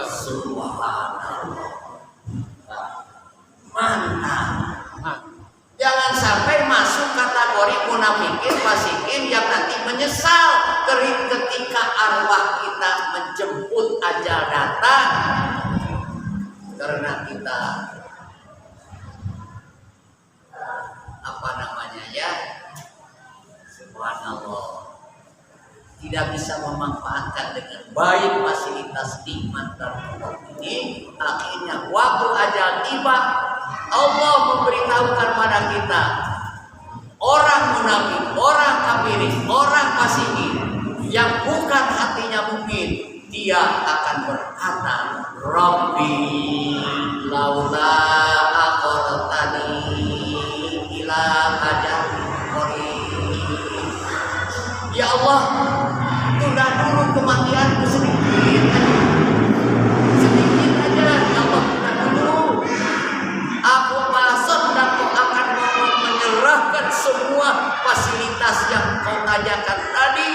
Subhanallah, mantap. Jangan sampai masuk kategori munafikin, fasikin yang nanti menyesal ketika arwah kita menjemput ajal datang karena kita subhanallah tidak bisa memanfaatkan dengan baik fasilitas nikmat dan Allah ini. Akhirnya waktu ajal tiba, Allah memberitahukan pada kita, orang munafik, orang kafiris, orang fasik yang bukan hatinya mukmin, dia akan berkata, Rabbi laula aqartani ila ajalin qarib. Ya Allah, tunda dulu kematianku sedikit aja. Ya Allah, tunda dulu. Aku pasang dan kau akan menyerahkan semua fasilitas yang kau tanyakan tadi,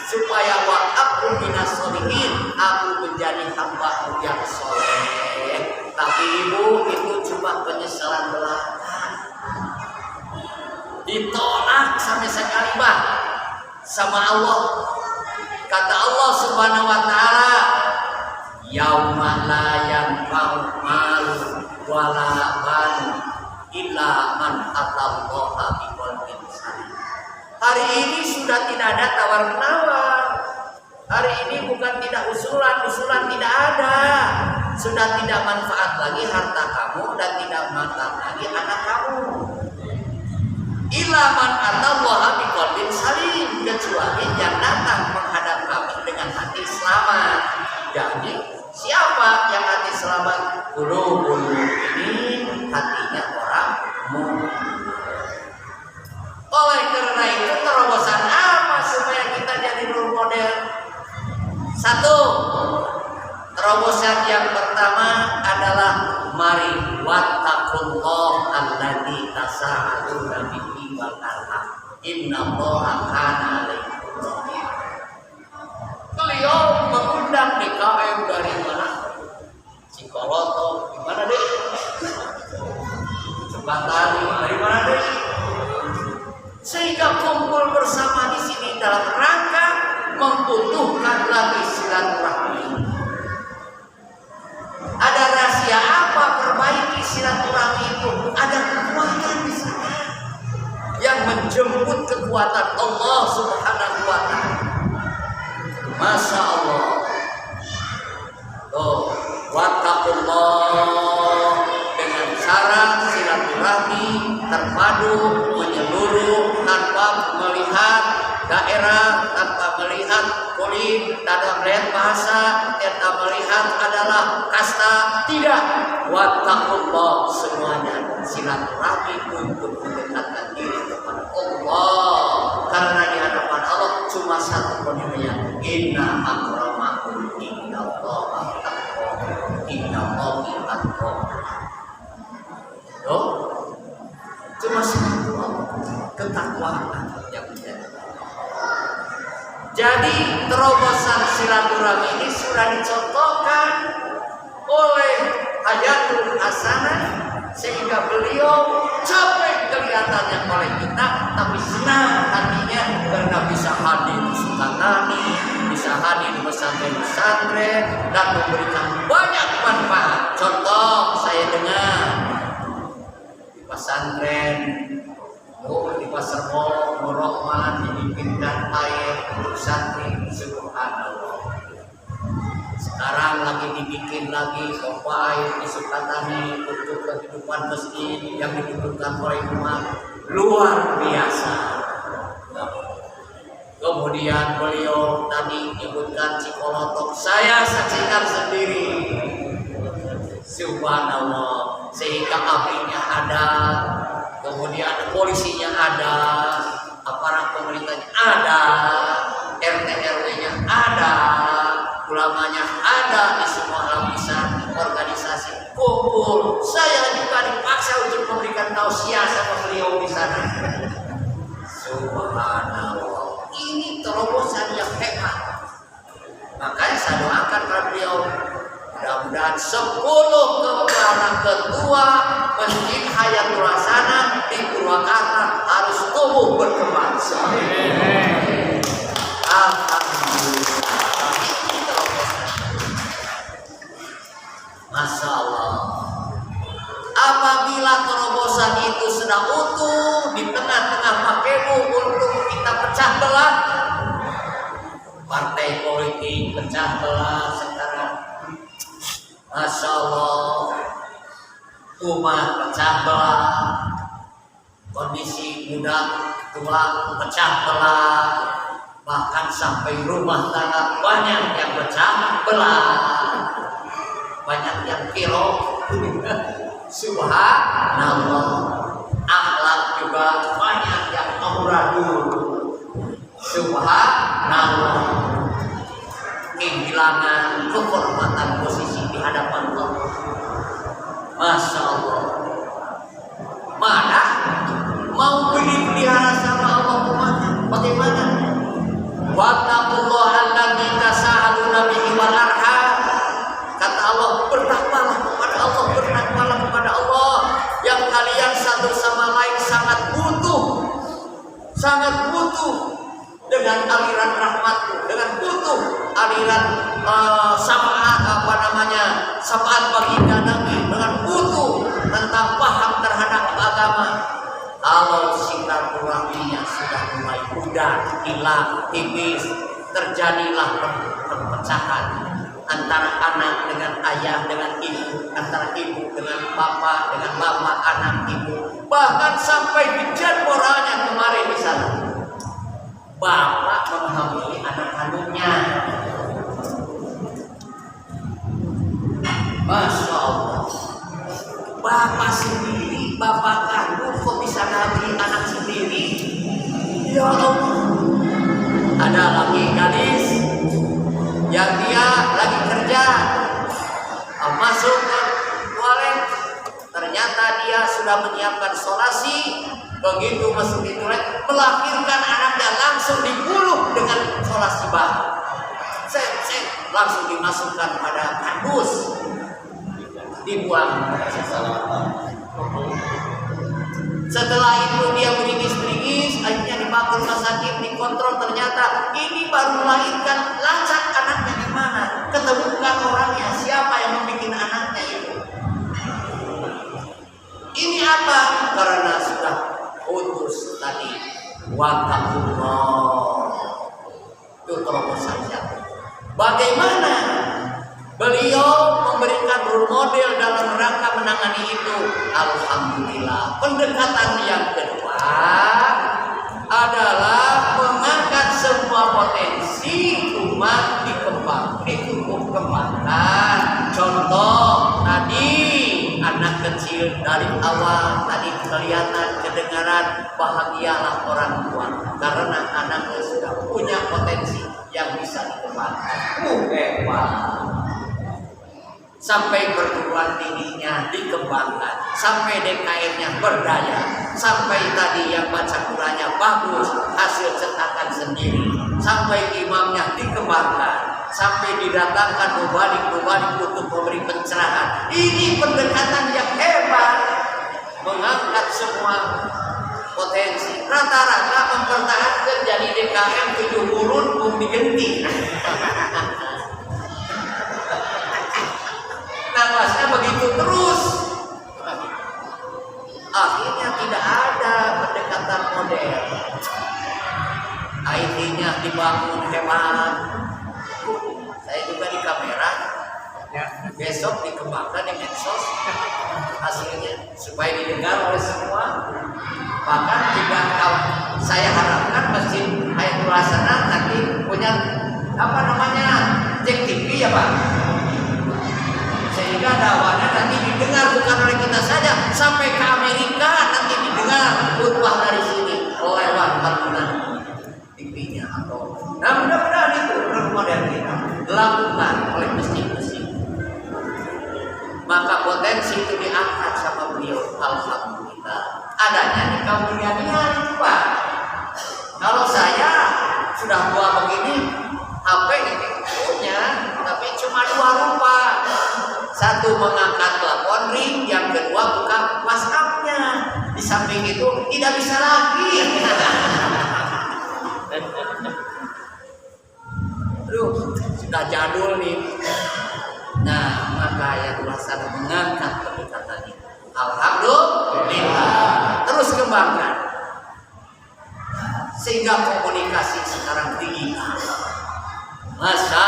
supaya wa aku minas sholihin, aku menjadi hamba yang soleh. Tapi ibu, itu cuma penyesalan belaka, ditolak sampai sekali sama Allah. Kata Allah Subhanahu wa taala, yauma la yanfa'u malun wala banun illa man atallaha biqalbin salim. Hari ini sudah tidak ada tawar-menawar. Hari ini bukan tidak usulan tidak ada. Sudah tidak manfaat lagi harta kamu dan tidak manfaat lagi anak kamu. Illa man atallaha biqalbin salim, kecuali yang datang menghadap kami dengan hati selamat. Jadi siapa yang hati selamat? Qulubul mu'minin, hatinya orang mukmin. Oleh karena itu, terobosan apa supaya kita jadi role model? Satu, terobosan yang pertama adalah mari wattaqullah alladzi tasaaluna bihi wal arham innallaha kana 'alaikum rahim. Beliau mengundang DKM dari mana? Cikoloto, di mana deh? Jembatan dari mana deh? Sehingga kumpul bersama di sini dalam rangka membutuhkan lagi silaturahmi. Ada rahasia apa perbaiki silaturahmi itu? Ada kekuatan di sana yang menjemput kekuatan Allah Subhanahu wa taala. Masya Allah. Tuh, wattaqullah dengan cara silaturahmi terpadu menyeluruh tanpa melihat daerah, tanpa melihat kulit, tanpa melihat bahasa, tanpa melihat adalah kasta, tidak. Wattaqullah, semuanya silaturahmi untuk mendekatkan diri kepada Allah, karena di hadapan Allah cuma satu penilaian, inna akramakum indallahi atqakum, innallahi atqakum. Loh, cuma satu ketakwaan yang menjadi. Jadi terobosan silaturahmi ini sudah dicontohkan oleh Hayatul Hasanah, sehingga beliau capek kelihatannya oleh kita, tapi senang hatinya karena bisa hadir di Sukatani, bisa hadir di pesantren-pesantren dan memberikan banyak manfaat. Contoh saya dengar di pesantren, di Pasar Rahman dibikinkan air untuk santri, subhanallah. Sekarang lagi dibikin lagi pompa air di Sukatani untuk kehidupan masjid yang dibutuhkan oleh umat, luar biasa. Kemudian beliau tadi menyebutkan Cikolotok, saya saksikan sendiri, subhanallah, sehingga apinya ada, kemudian polisinya ada, aparat pemerintahnya ada, RT RW-nya ada, ulamanya ada, di semua lapisan organisasi kumpul. Saya juga dipaksa untuk memberikan tausiah sama beliau di sana. Subhanallah, ini terobosan yang hebat. Makanya saya doakan kepada beliau, mudah-mudahan 10 kepala ketua Masjid Hayatul Hasanah di Purwakarta harus tumbuh berkembang. Alhamdulillah. Masya Allah. Apabila terobosan itu sudah utuh di tengah-tengah pakaimu untuk kita pecah belah, partai politik pecah belah sekarang, Masya Allah, umat pecah belah, kondisi muda tua pecah belah, bahkan sampai rumah tangga banyak yang pecah belah, banyak yang kilo. Subhanallah. Akhlak juga banyak yang amburadul. Subhanallah. Kehilangan kehormatan posisi di hadapan Allah. Masya Allah. Mana mau pelihara sama Allah umatnya? Bagaimana? Wattaqullaha allazi tasaaluna bihi wal arham. Kata Allah, bertakwalah kepada Allah, bertakwalah kepada Allah yang kalian satu sama lain sangat butuh dengan aliran rahmatku, dengan butuh aliran syafaat baginda Nabi, dengan butuh tentang paham terhadap agama. Kalau silaturahminya sudah mulai pudar, hilang, tipis, terjadilah perpecahan antara anak dengan ayah, dengan ibu, antara ibu dengan bapak, anak ibu, bahkan sampai dijan moralnya kemarin di sana. Bapak menghamili anak kandungnya. Masya Allah. Bapak sendiri, bapak kandung kok bisa ngambil anak sendiri? Ya Allah. Ada lagi gadis yang dia lagi kerja, masuk ke toilet, ternyata dia sudah menyiapkan solasi. Begitu masuk di toilet, melahirkan anaknya langsung dibunuh dengan solasi baru. Langsung dimasukkan pada kardus, dibuang. Setelah itu dia beringis-beringis, akhirnya dibawa ke rumah sakit, dikontrol, ternyata ini baru melahirkan, lacak anaknya di mana? Ketemukan orangnya, siapa yang membuat anaknya itu? Ini apa? Karena sudah putus tadi. Wattaqullah. Itu terobosan siapa? Bagaimana beliau memberikan role model dalam rangka menangani itu? Alhamdulillah. Pendekatan yang kedua adalah mengangkat semua potensi umat dikembangkan. Contoh tadi anak kecil dari awal tadi kelihatan kedengaran, bahagialah orang tua karena anaknya sudah punya potensi yang bisa dikembangkan. Sampai perguruan tingginya dikembangkan, sampai DKN-nya berdaya, sampai tadi yang baca Qurannya bagus, hasil cetakan sendiri, sampai imamnya dikembangkan, sampai didatangkan mubalik untuk memberi pencerahan. Ini pendekatan yang hebat, mengangkat semua potensi. Rata-rata mempertahankan jadi DKM 7 bulan belum diganti. Napasnya begitu terus, akhirnya tidak ada pendekatan modern. IT-nya dibangun hebat. Saya juga di kamera, besok dikembangkan di medsos hasilnya supaya didengar oleh semua. Bahkan juga saya harapkan masjid Hayatul Hasanah nanti punya cek TV ya Pak, sehingga dakwahnya nanti didengar bukan oleh kita saja, sampai ke Amerika nanti didengar khutbah dari sini lewat bangunan TV-nya atau. Nah mudah-mudahan itu modern kita dilakukan oleh masjid-masjid. Maka potensi itu diangkat sama beliau. Alhamdulillah. Adanya di kaum milenial itu Pak. Kalau saya sudah tua begini, HP ini punya, tapi cuma 2 rupa. Satu mengangkat telepon ring, yang kedua buka WhatsApp-nya. Di samping itu tidak bisa lagi. Aduh, sudah jadul nih. Nah, maka yang sana mengangkat pendekatan ini. Alhamdulillah. Terus kembangkan. Sehingga komunikasi sekarang digital. Masya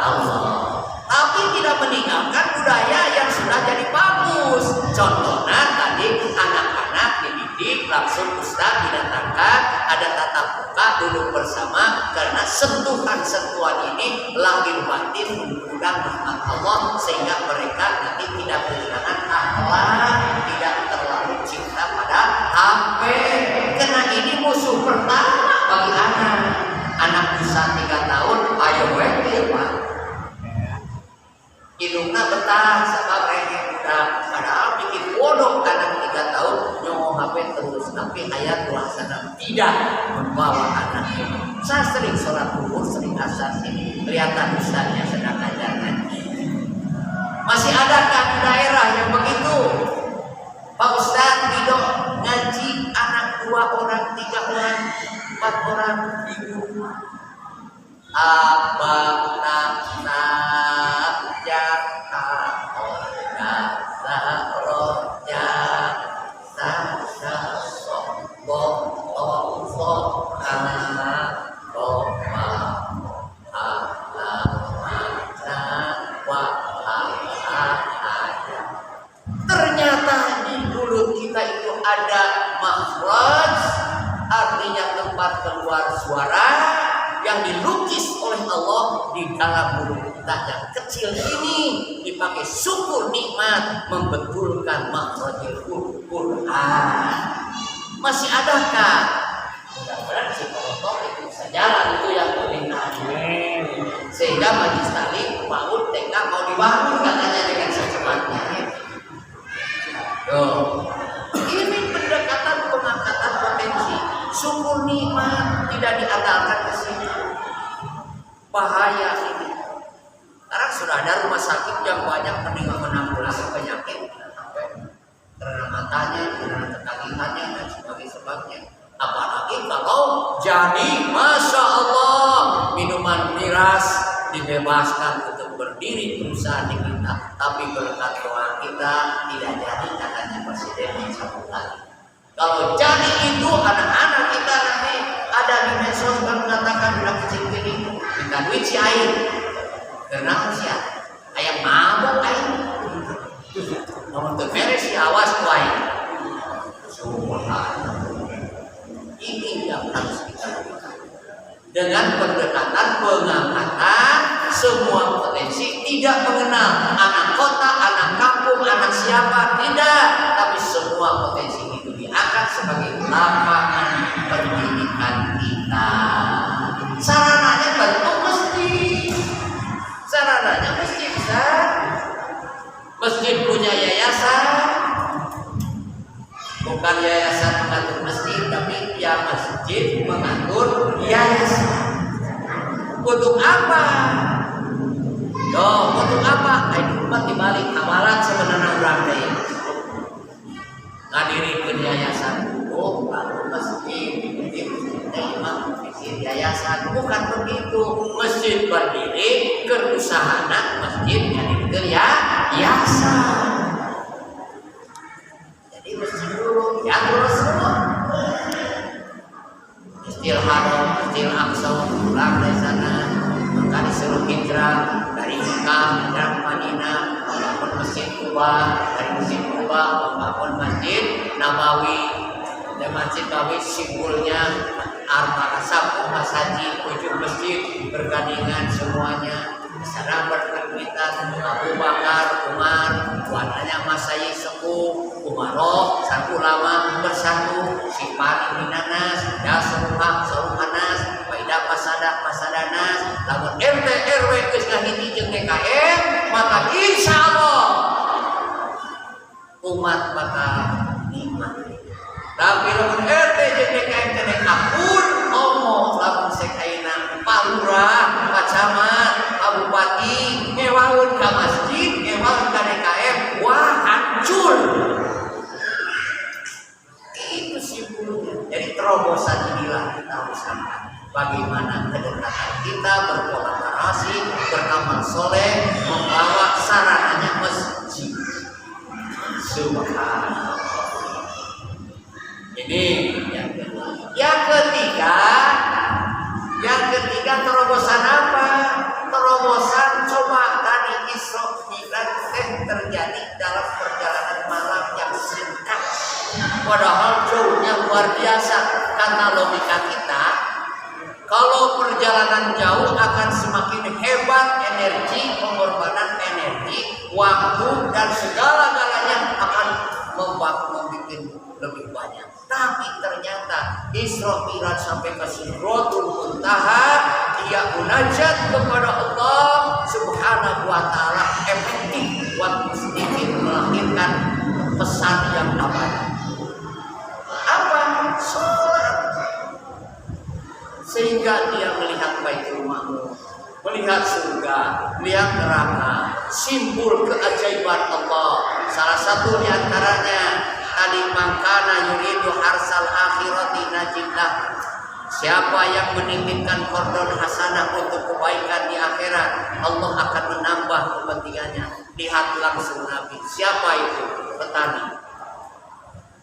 Allah. Tapi tidak meninggalkan budaya yang sudah jadi bagus. Contohnya tadi anak-anak dididik langsung ustaz didatangkan tatap muka, duduk bersama, karena sentuhan-sentuhan ini lahir batin mengundang rahmat Allah, sehingga mereka nanti tidak kehilangan akhlak, tidak terlalu cinta pada HP. Karena ini musuh pertama bagi anak usia 3 tahun, ayo wekil Pak. Hidungnya betah sama mereka udah, padahal bikin bodoh anak 3 tahun nyongong HP terus, tapi ayat pelaksana tidak membawa anak ini. Saya sering sholat duhur, sering asar sini, kelihatan ustaznya sedang ajar ngaji. Masih adakah di daerah yang begitu? Pak Ustaz tidak ngaji anak 2 orang, 3 orang, 4 orang di rumah. Abang nak ternyata di mulut kita itu ada makhraj, artinya tempat keluar suara yang dilukis oleh Allah di dalam mulut kita yang kecil ini, dipakai syukur nikmat membetulkan makhrajul Quran. Masih adakah? Mudah-mudahan si koruptor itu bisa jalan, itu yang penting. Sehingga Majlis Taklim PAUD TK mau dibangun katanya dengan secepatnya. Ini pendekatan pengangkatan potensi. Syukur nikmat tidak diandalkan ke sini. Bahaya ini. Sekarang sudah ada rumah sakit yang banyak menanggulangi penyakit karena matanya, karena ketagihannya dan sebagainya. Apalagi kalau jadi, masya Allah, minuman miras dibebaskan untuk berdiri perusahaan di kita, tapi berkat doa kita tidak jadi, katanya Presiden satu kali. Kalau jadi itu anak-anak kita nanti ada di medsos kan mengatakan bilang kecil ini minta duit si air, karena usia ayam mabuk air, namun terberes si awas tu air. Subhanallah. Ini yang harus kita lakukan dengan pendekatan pengangkatan semua potensi, tidak mengenal anak kota, anak kampung, anak siapa, tidak, tapi semua potensi itu diangkat sebagai lapangan pendidikan kita. Sarananya bentuk mesti bisa. Masjid punya yayasan, bukan yayasan mengatur masjid, tapi ya masjid mengatur yayasan. Untuk apa? Untuk apa? Ayo umat dibalik amalan sebenarnya orang lain. Ngadirikan yayasan dulu, lalu masjid, bikin yayasan, bukan begitu. Masjid berdiri, kerusahaan masjid jadikan yayasan. Jadi masjid dulu, ya terus semua. Masjidil Haram, Masjidil Aqsa, pulang dari sana, maka disuruh hijrah dari Mekah, hijrah ke Madinah, membangun Masjid Quba, dari Masjid Quba membangun Masjid Nabawi. Dan Masjid Nabawi simbolnya armada sapu haji, 7 masjid bergandingan semuanya. Sekarang berkaitan Abu Bakar, Umar, warnanya Masai sepuh, Umaroh, satu lama bersatu, Sifat Minanas, Daseruhak, Seruhanas, Faidah Pasadanas, lamun RT RW Kesgahiti jeung DKM, maka insya Allah umat bakal nikmat. Tapi lamun RT jeung DKM kena akur, ngomong lamun sekaina Pak Lurah, Pak Camat, Pak Bupati, ngewaun ke masjid, ngewaun ke DKM, wah hancur. Itu simpulnya. Jadi terobosan inilah kita harus lakukan. Bagaimana kedekatan kita berkolaborasi, beramal soleh, membawa sarananya masjid. Subhanallah. Ini yang kedua. Yang ketiga terobosan apa? Terobosan coba tadi Isra Mi'raj terjadi dalam perjalanan malam yang singkat. Padahal jauhnya luar biasa. Karena logika kita waktu dan segala-galanya akan membuat lebih banyak. Tapi ternyata Isra Mi'raj sampai ke Sidratul Muntaha, dia munajat kepada Allah Subhanahu wa taala, efektif buat muslimin melahirkan pesan yang abadi. Apa? Sholat. Sehingga dia melihat Baitul Ma'mur, melihat surga, melihat neraka, simbol keajaiban Allah. Salah satu di antaranya tadi, mangkana yuridu harsal akhirati najiblah. Siapa yang menitipkan kordon hasanah untuk kebaikan di akhirat, Allah akan menambah kepentingannya. Lihat langsung Nabi. Siapa itu? Petani.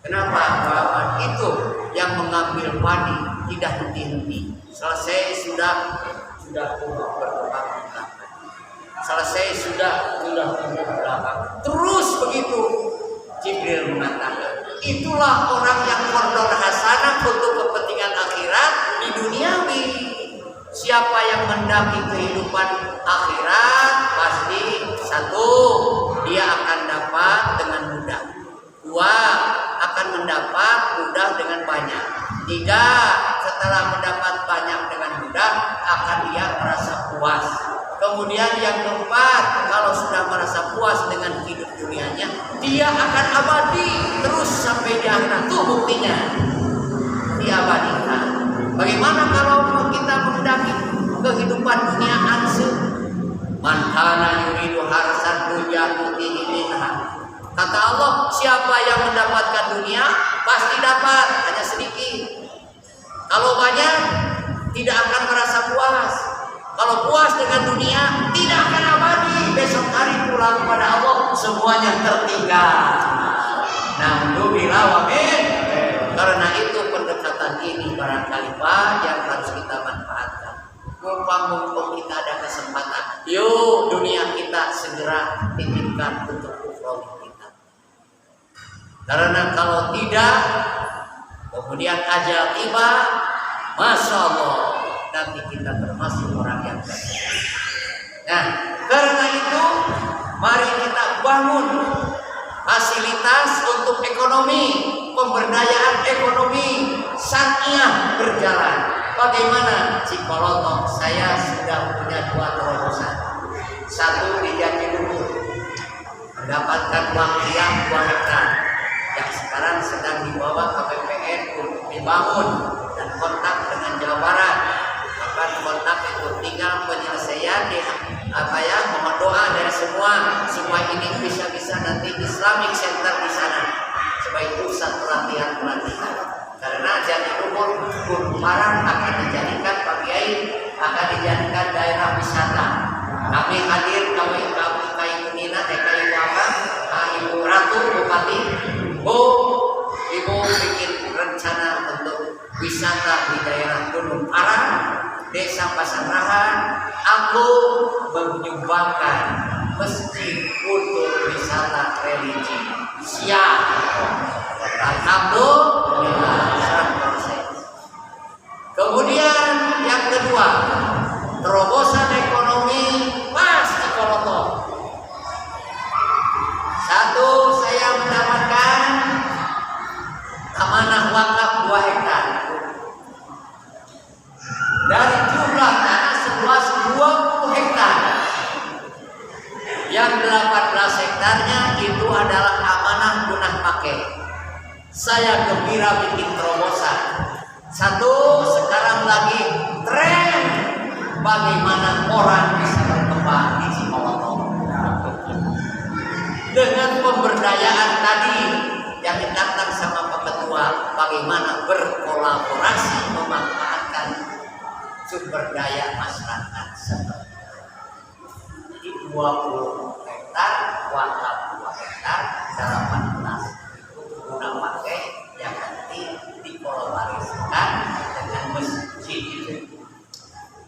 Kenapa? Bahwa itu yang mengambil padi tidak henti-henti. Selesai sudah berkembang di belakang. Selesai sudah berkembang di belakang. Terus begitu. Jibril mengatakan, itulah orang yang kordon hasanah untuk kepentingan akhirat di duniawi. Siapa yang mendaki kehidupan akhirat, pasti satu, dia akan dapat dengan mudah. Dua, akan mendapat mudah dengan banyak. Tiga, setelah mendapat banyak dengan mudah, akan dia merasa puas. Kemudian yang keempat, kalau sudah merasa puas dengan hidup dunianya, dia akan abadi terus sampai di akhirat. Itu buktinya diabadikan. Bagaimana kalau kita mendaki kehidupan dunia anse? Man kana yuridu harsan dunya nutihi minha. Kata Allah, siapa yang mendapatkan dunia pasti dapat, hanya sedikit. Kalau banyak tidak akan merasa puas. Kalau puas dengan dunia tidak akan abadi. Besok hari pulang kepada Allah semuanya tertinggal. Alhamdulillah wa min. Karena itu pendekatan ini barangkali Pak yang harus kita manfaatkan. Mumpung kita ada kesempatan, yuk dunia kita segera titipkan untuk ukhrwi kita. Karena kalau tidak, kemudian ajal tiba, masya Allah, nanti kita termasuk orang yang gagal. Nah, karena itu mari kita bangun fasilitas untuk ekonomi, pemberdayaan ekonomi syariah berjalan. Bagaimana Cikoloto? Saya sudah punya 2 terobosan. Satu di Jatiluhur, mendapatkan uang tiang 2 hektar yang sekarang sedang dibawa ke BPN untuk dibangun dan kontak dengan Jawa Barat. Akan kontak itu tinggal penyelesaian di mohon doa dari semua supaya ini bisa nanti Islamic Center di sana sebagai pusat pelatihan. Karena Jatiluhur Kumparan akan dijadikan Pak Kiai, akan dijadikan daerah wisata. Kami hadir, kami Ibu Nina, Ibu apa, Ibu Ratu, Bupati, Ibu bikin rencana untuk wisata di daerah Gunung Arang, Desa Pasanggrahan. Aku menyumbangkan masjid untuk wisata religi. Siap. Alhamdulillah. Kemudian yang kedua, terobosan ekonomi pas di Cikoloto. Satu, saya mendapatkan amanah wakaf 2 hektar. Dari jumlah tanah seluas 20 hektar. Yang 18 hektarnya itu adalah amanah guna pakai. Saya gembira bikin terobosan. Satu, sekarang lagi tren bagaimana orang bisa berkembang di Cikoloto. Dengan pemberdayaan tadi yang dikatakan sama Pak Ketua, bagaimana berkolaborasi memanfaatkan sumber daya masyarakat seperti 20 hektar, wakaf 2 hektar, 18 guna pakai yang nanti dikolaborasikan dengan masjid.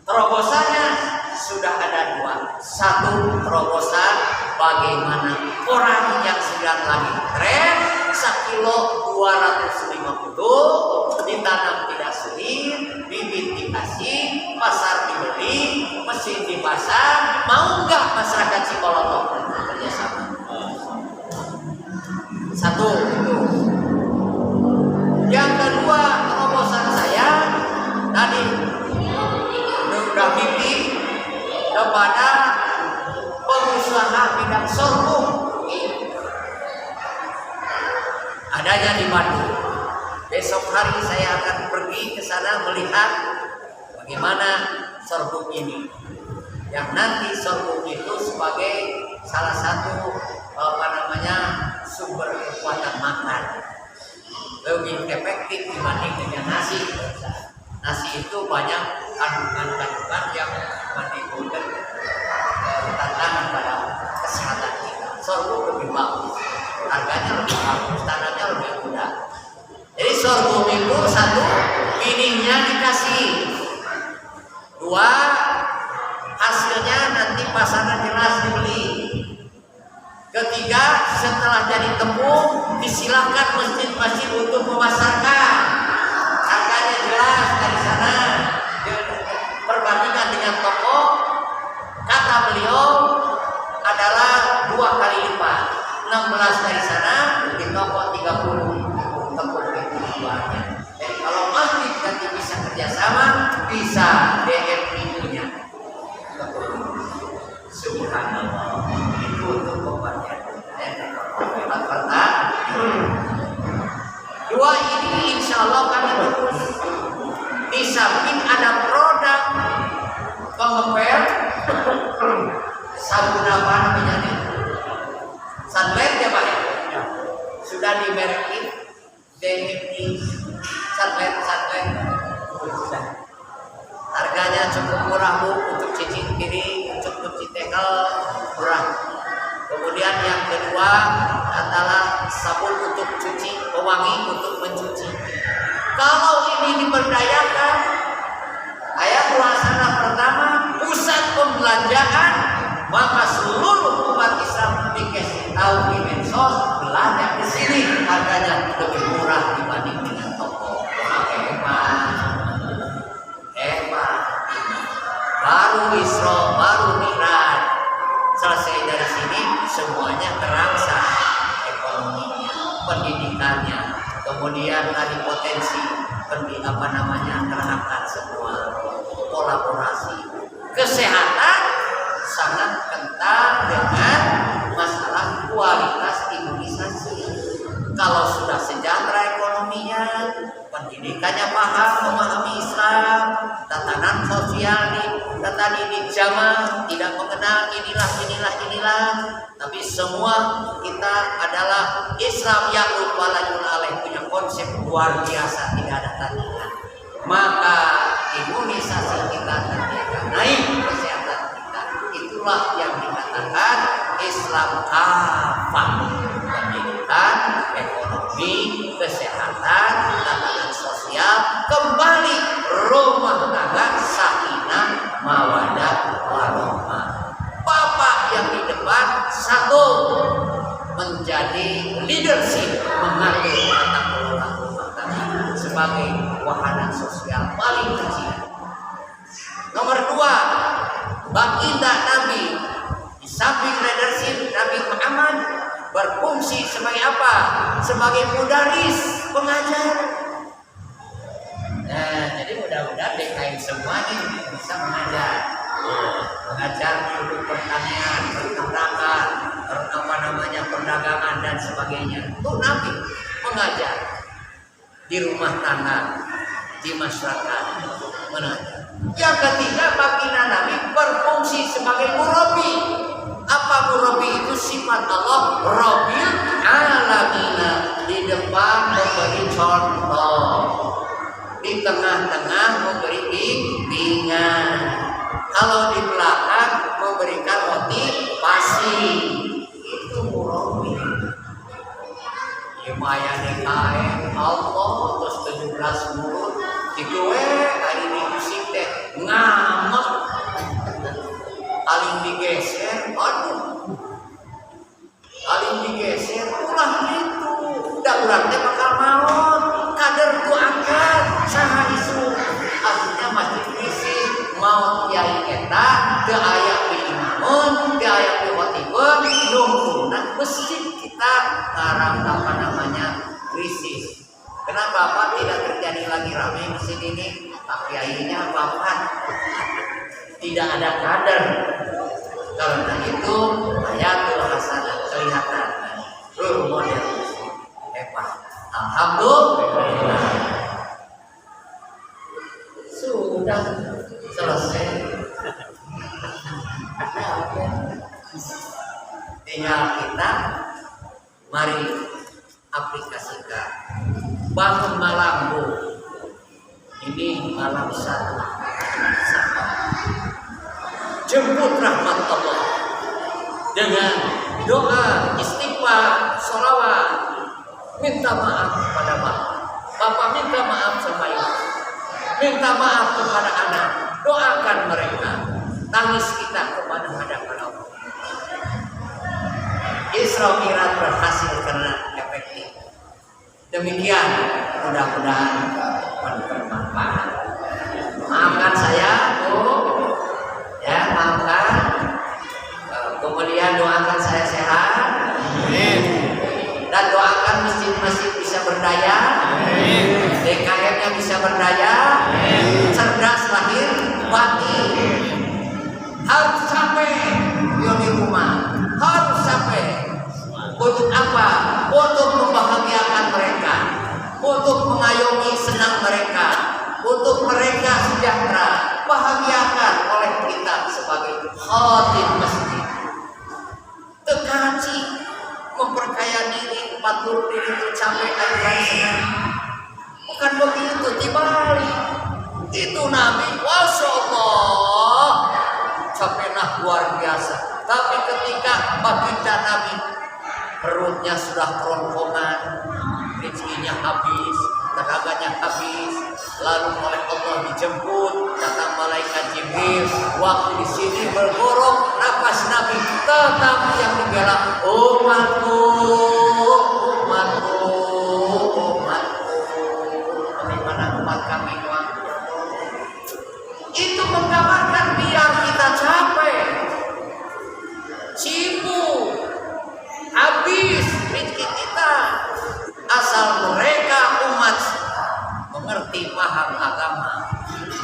Terobosannya sudah ada 2. Satu, terobosan bagaimana orang yang sedang lagi tren 1 kilo 250 ditanam tidak sulit, bibit dikasih, pasar dibeli, mesin dipasang. Mau nggak masyarakat Cikoloto kerjasama? Satu itu. Yang kedua, terobosan saya tadi udah mimpi kepada pengusaha bidang sorghum adanya di Bandung. Besok hari saya akan pergi ke sana melihat bagaimana sorghum ini. Yang nanti sorghum itu sebagai salah satu sumber kekuatan makan. Lebih efektif dibanding dengan nasi. Nasi itu banyak kandungan-kandungan yang menimbulkan tantangan pada kesehatan kita. Sorghum lebih bagus, harganya lebih bagus, tanahnya lebih mudah. Jadi sorghum itu satu, binihnya dikasih. Dua, hasilnya nanti pasaran jelas dibeli. Ketiga, setelah jadi tepung disilahkan masjid-masjid untuk memasarkan. Harganya jelas dari sana. Perbandingan dengan toko, kata beliau adalah 2 kali lipat. 16 dari sana, di toko 30 tepung itu dijualnya. Jadi kalau masjid nanti bisa kerjasama, bisa DM nya. Subhanallah. Itu untuk pembagian. Dua ini insya Allah kami terus. Di samping ada produk pengepel sabun apa namanya nih? Sunlight ya Pak ya? Sudah dimerekin DMI Sunlight. Harganya cukup murah Bu, untuk cuci piring, untuk cuci tekel murah. Kemudian yang kedua adalah sabun untuk cuci, pewangi untuk mencuci. Kalau ini diberdayakan, ayat pelaksana pertama pusat pembelanjaan, maka seluruh umat Islam dikasih tahu di medsos belanja di sini harganya lebih murah dibanding dengan toko. Hebat. Baru Isra, baru Mi'raj. Selesai dari sini semuanya terasa ekonominya, pendidikannya, kemudian tadi potensi terangkat semua, kolaborasi, kesehatan sangat kental dengan masalah kualitas imunisasi. Kalau sudah sejahtera ekonominya, pendidikannya paham, memahami Islam, tatanan sosial tata didik jamaah, tidak mengenal inilah, tapi semua kita adalah Islam yang walayul alaih, punya konsep luar biasa, tidak ada tandingan. Maka imunisasi kita nanti akan naik, kesehatan kita. Itulah yang dikatakan Islam kafah. Pendidikan, ekonomi, kesehatan, tatanan sosial, kembali rumah tangga sakinah, mawaddah, warahmah. Bapak yang di depan satu menjadi leadership, mengatur tata kelola rumah tangga sebagai wahana sosial paling kecil. Nomor 2, baginda Nabi di samping leadership Nabi Muhammad berfungsi sebagai apa? Sebagai mudaris, pengajar. Nah, jadi mudah-mudahan DKI semua nih bisa mengajar untuk pertanian, peternakan, perdagangan dan sebagainya. Itu Nabi mengajar di rumah tangga, di masyarakat mengajar. Yang ketiga, baginda Nabi berfungsi sebagai murabi. Apa murabi itu? Sifat Allah Rabbil Alamina, di depan memberi contoh, di tengah-tengah memberi bimbingan, kalau di belakang memberikan motivasi. Itu murabi. Maya DKM Allah terus 17 mulut itu hari ini musik teh ngamak paling digeser, paling digeser ulah gitu. Udah urang teh bakal maut, kader tu angkat saha isu. Artinya masjid isi maut kiai eta teu aya imamun, teu aya khotibah, nunggunan masjid kita ngarang Kenapa Pak tidak terjadi lagi ramai di sini nih? Pak Kiainya wafat, tidak ada kader. Karena itu Hayatul Hasanah kelihatan role model hebat. Alhamdulillah. Sudah selesai. Tinggal kita mari aplikasikan. Bangun malam Bu. Ini malam satu. Jemput rahmat Allah dengan doa, istighfar, sholawat, minta maaf kepada Bapak. Bapak minta maaf sama Ibu, minta maaf kepada anak, doakan mereka. Tangis kita kepada hadapan Allah. Isra Mi'raj berhasil karena efektif. Demikian, mudah-mudahan bermanfaat. Maafkan saya, Bu. Ya, maafkan. Kemudian doakan saya sehat. Amin. Dan doakan masjid-masjid bisa berdaya. Amin. DKM-nya bisa berdaya. Amin. Cerdas lahir batin. Harus sampai di rumah. Harus sampai. Untuk apa? Untuk membahagiakan mereka. Untuk mengayomi senang mereka. Untuk mereka sejahtera. Bahagiakan oleh kita sebagai khatib masjid. Tekaci memperkaya diri, patur diri tercapai akhir. Bukan begitu, dibalik. Itu Nabi, Masya Allah, capeklah luar biasa. Tapi ketika baginda Nabi perutnya sudah kerongkongan, rezekinya habis, tenaganya habis, lalu oleh Allah dijemput, datang malaikat Jibril. Waktu di sini bergorong napas Nabi, tetap yang dibela umatku, umatku, umatku. Bagaimana umat kami doang? Itu menggambarkan biar kita capek, sibuk, habis rezeki kita. Asal mereka umat mengerti paham agama,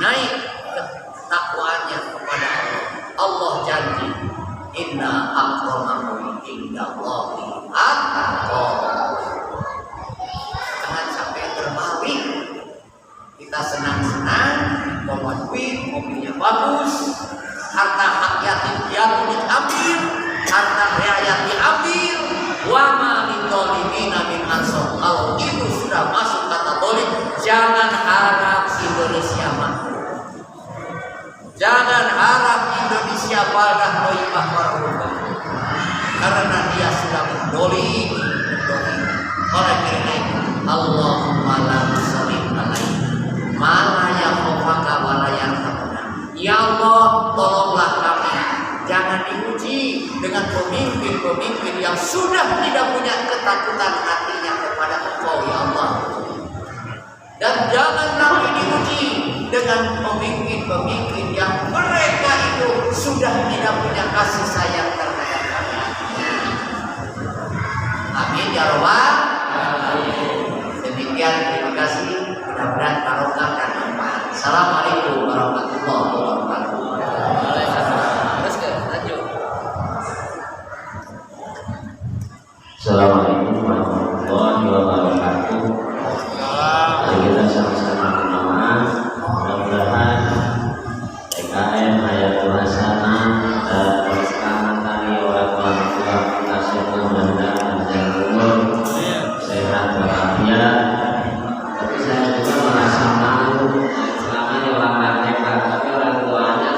naik ketakwaannya kepada Allah. Allah janji, inna akramakum indallahi atqakum. Jangan sampai terbalik. Kita senang-senang, bawa duit, mobilnya bagus, harta hak yatim piatu diambil, harta rakyat diambil. Wa ma lidzalimina min ansor. Kalau itu sudah masuk kata zalim, jangan harap Indonesia makmur. Jangan harap Indonesia badah thayyibah warahmah. Karena dia sudah mendolim. Oleh karena itu, Allahumma la tusallim alaihi ma la yakhafaka wa la yarhamuna. Ya Allah, tolonglah kami. Jangan diuji dengan pemimpin-pemimpin yang sudah tidak punya ketakutan hatinya kepada Engkau, ya Allah. Dan jangan kami diuji dengan pemimpin-pemimpin yang mereka itu sudah tidak punya kasih sayang terhadap kami. Amin ya Rabbal alamin. Demikian, terima kasih. Mudah-mudahan barokah dan manfaat. Assalamualaikum warahmatullahi wabarakatuh. Assalamualaikum warahmatullahi wabarakatuh. Mari kita sama-sama berdoa, mudah-mudahan PKM Hayatul Hasanah dan bersama kami orang tua kita semua mudah-mudahan panjang umur, sehat walafiat. Tapi saya juga merasa malu selama ini orang hebat, tapi orang tuanya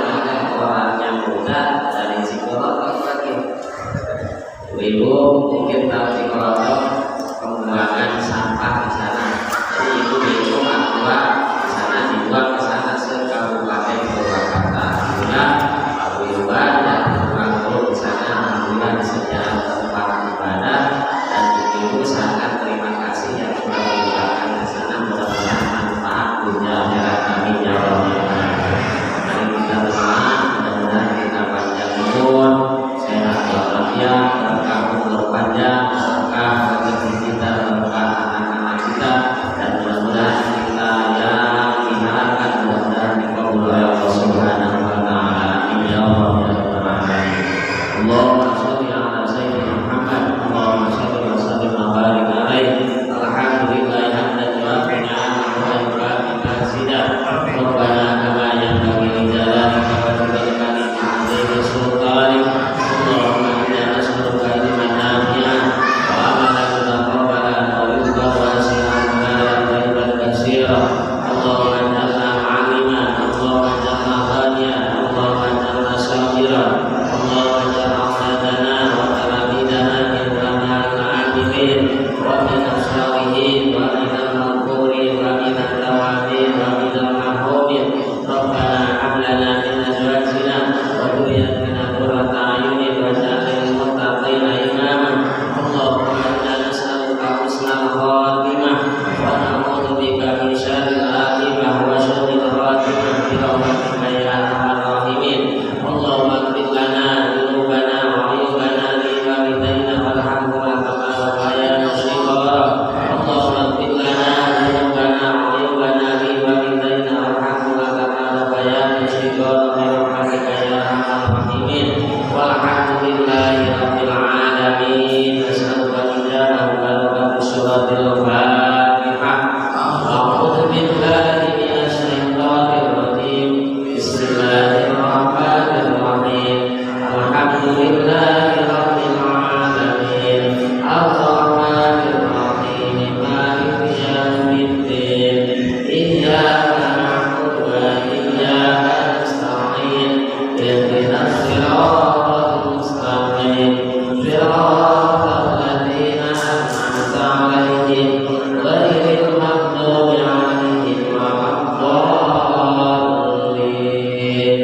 برحمتك يا أرحم الراحمين اللهم اغفر لنا ذنوبنا وعيوبنا لوالدينا وارحمهما كما ربيانا صغارا اللهم اغفر لنا ذنوبنا وعيوبنا لوالدينا وارحمهما كما ربيانا صغارا برحمتك يا أرحم الراحمين والحمد لله رب العالمين نسألك إجابة بركة سورة الفاتحة أعوذ بالله من الشيطان الرجيم بسم الله الرحمن الرحيم الحمد لله رب العالمين الرحمن الرحيم مالك يوم الدين إياك نعبد وإياك نستعين اهدنا الصراط المستقيم صراط الذين أنعمت عليهم غير المغضوب عليهم ولا الضالين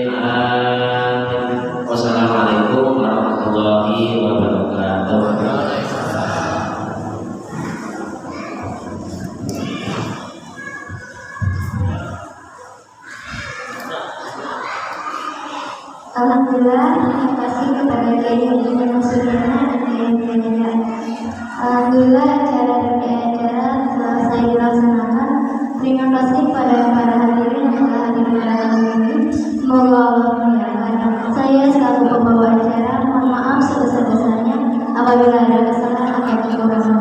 آمين wassalamualaikum warahmatullahi wabarakatuh. Alhamdulillah, terima kasih kepada Kiai Haji Sudirman dan Kiai Haji. Alhamdulillah, acara demi acara selesai dilaksanakan. Terima kasih kepada para hadirin yang telah hadir pada hari ini. Semoga Allah memuliakan. Saya selaku pembawa acara, mohon maaf sebesar-besarnya apabila ada kesalahan atau kekurangan.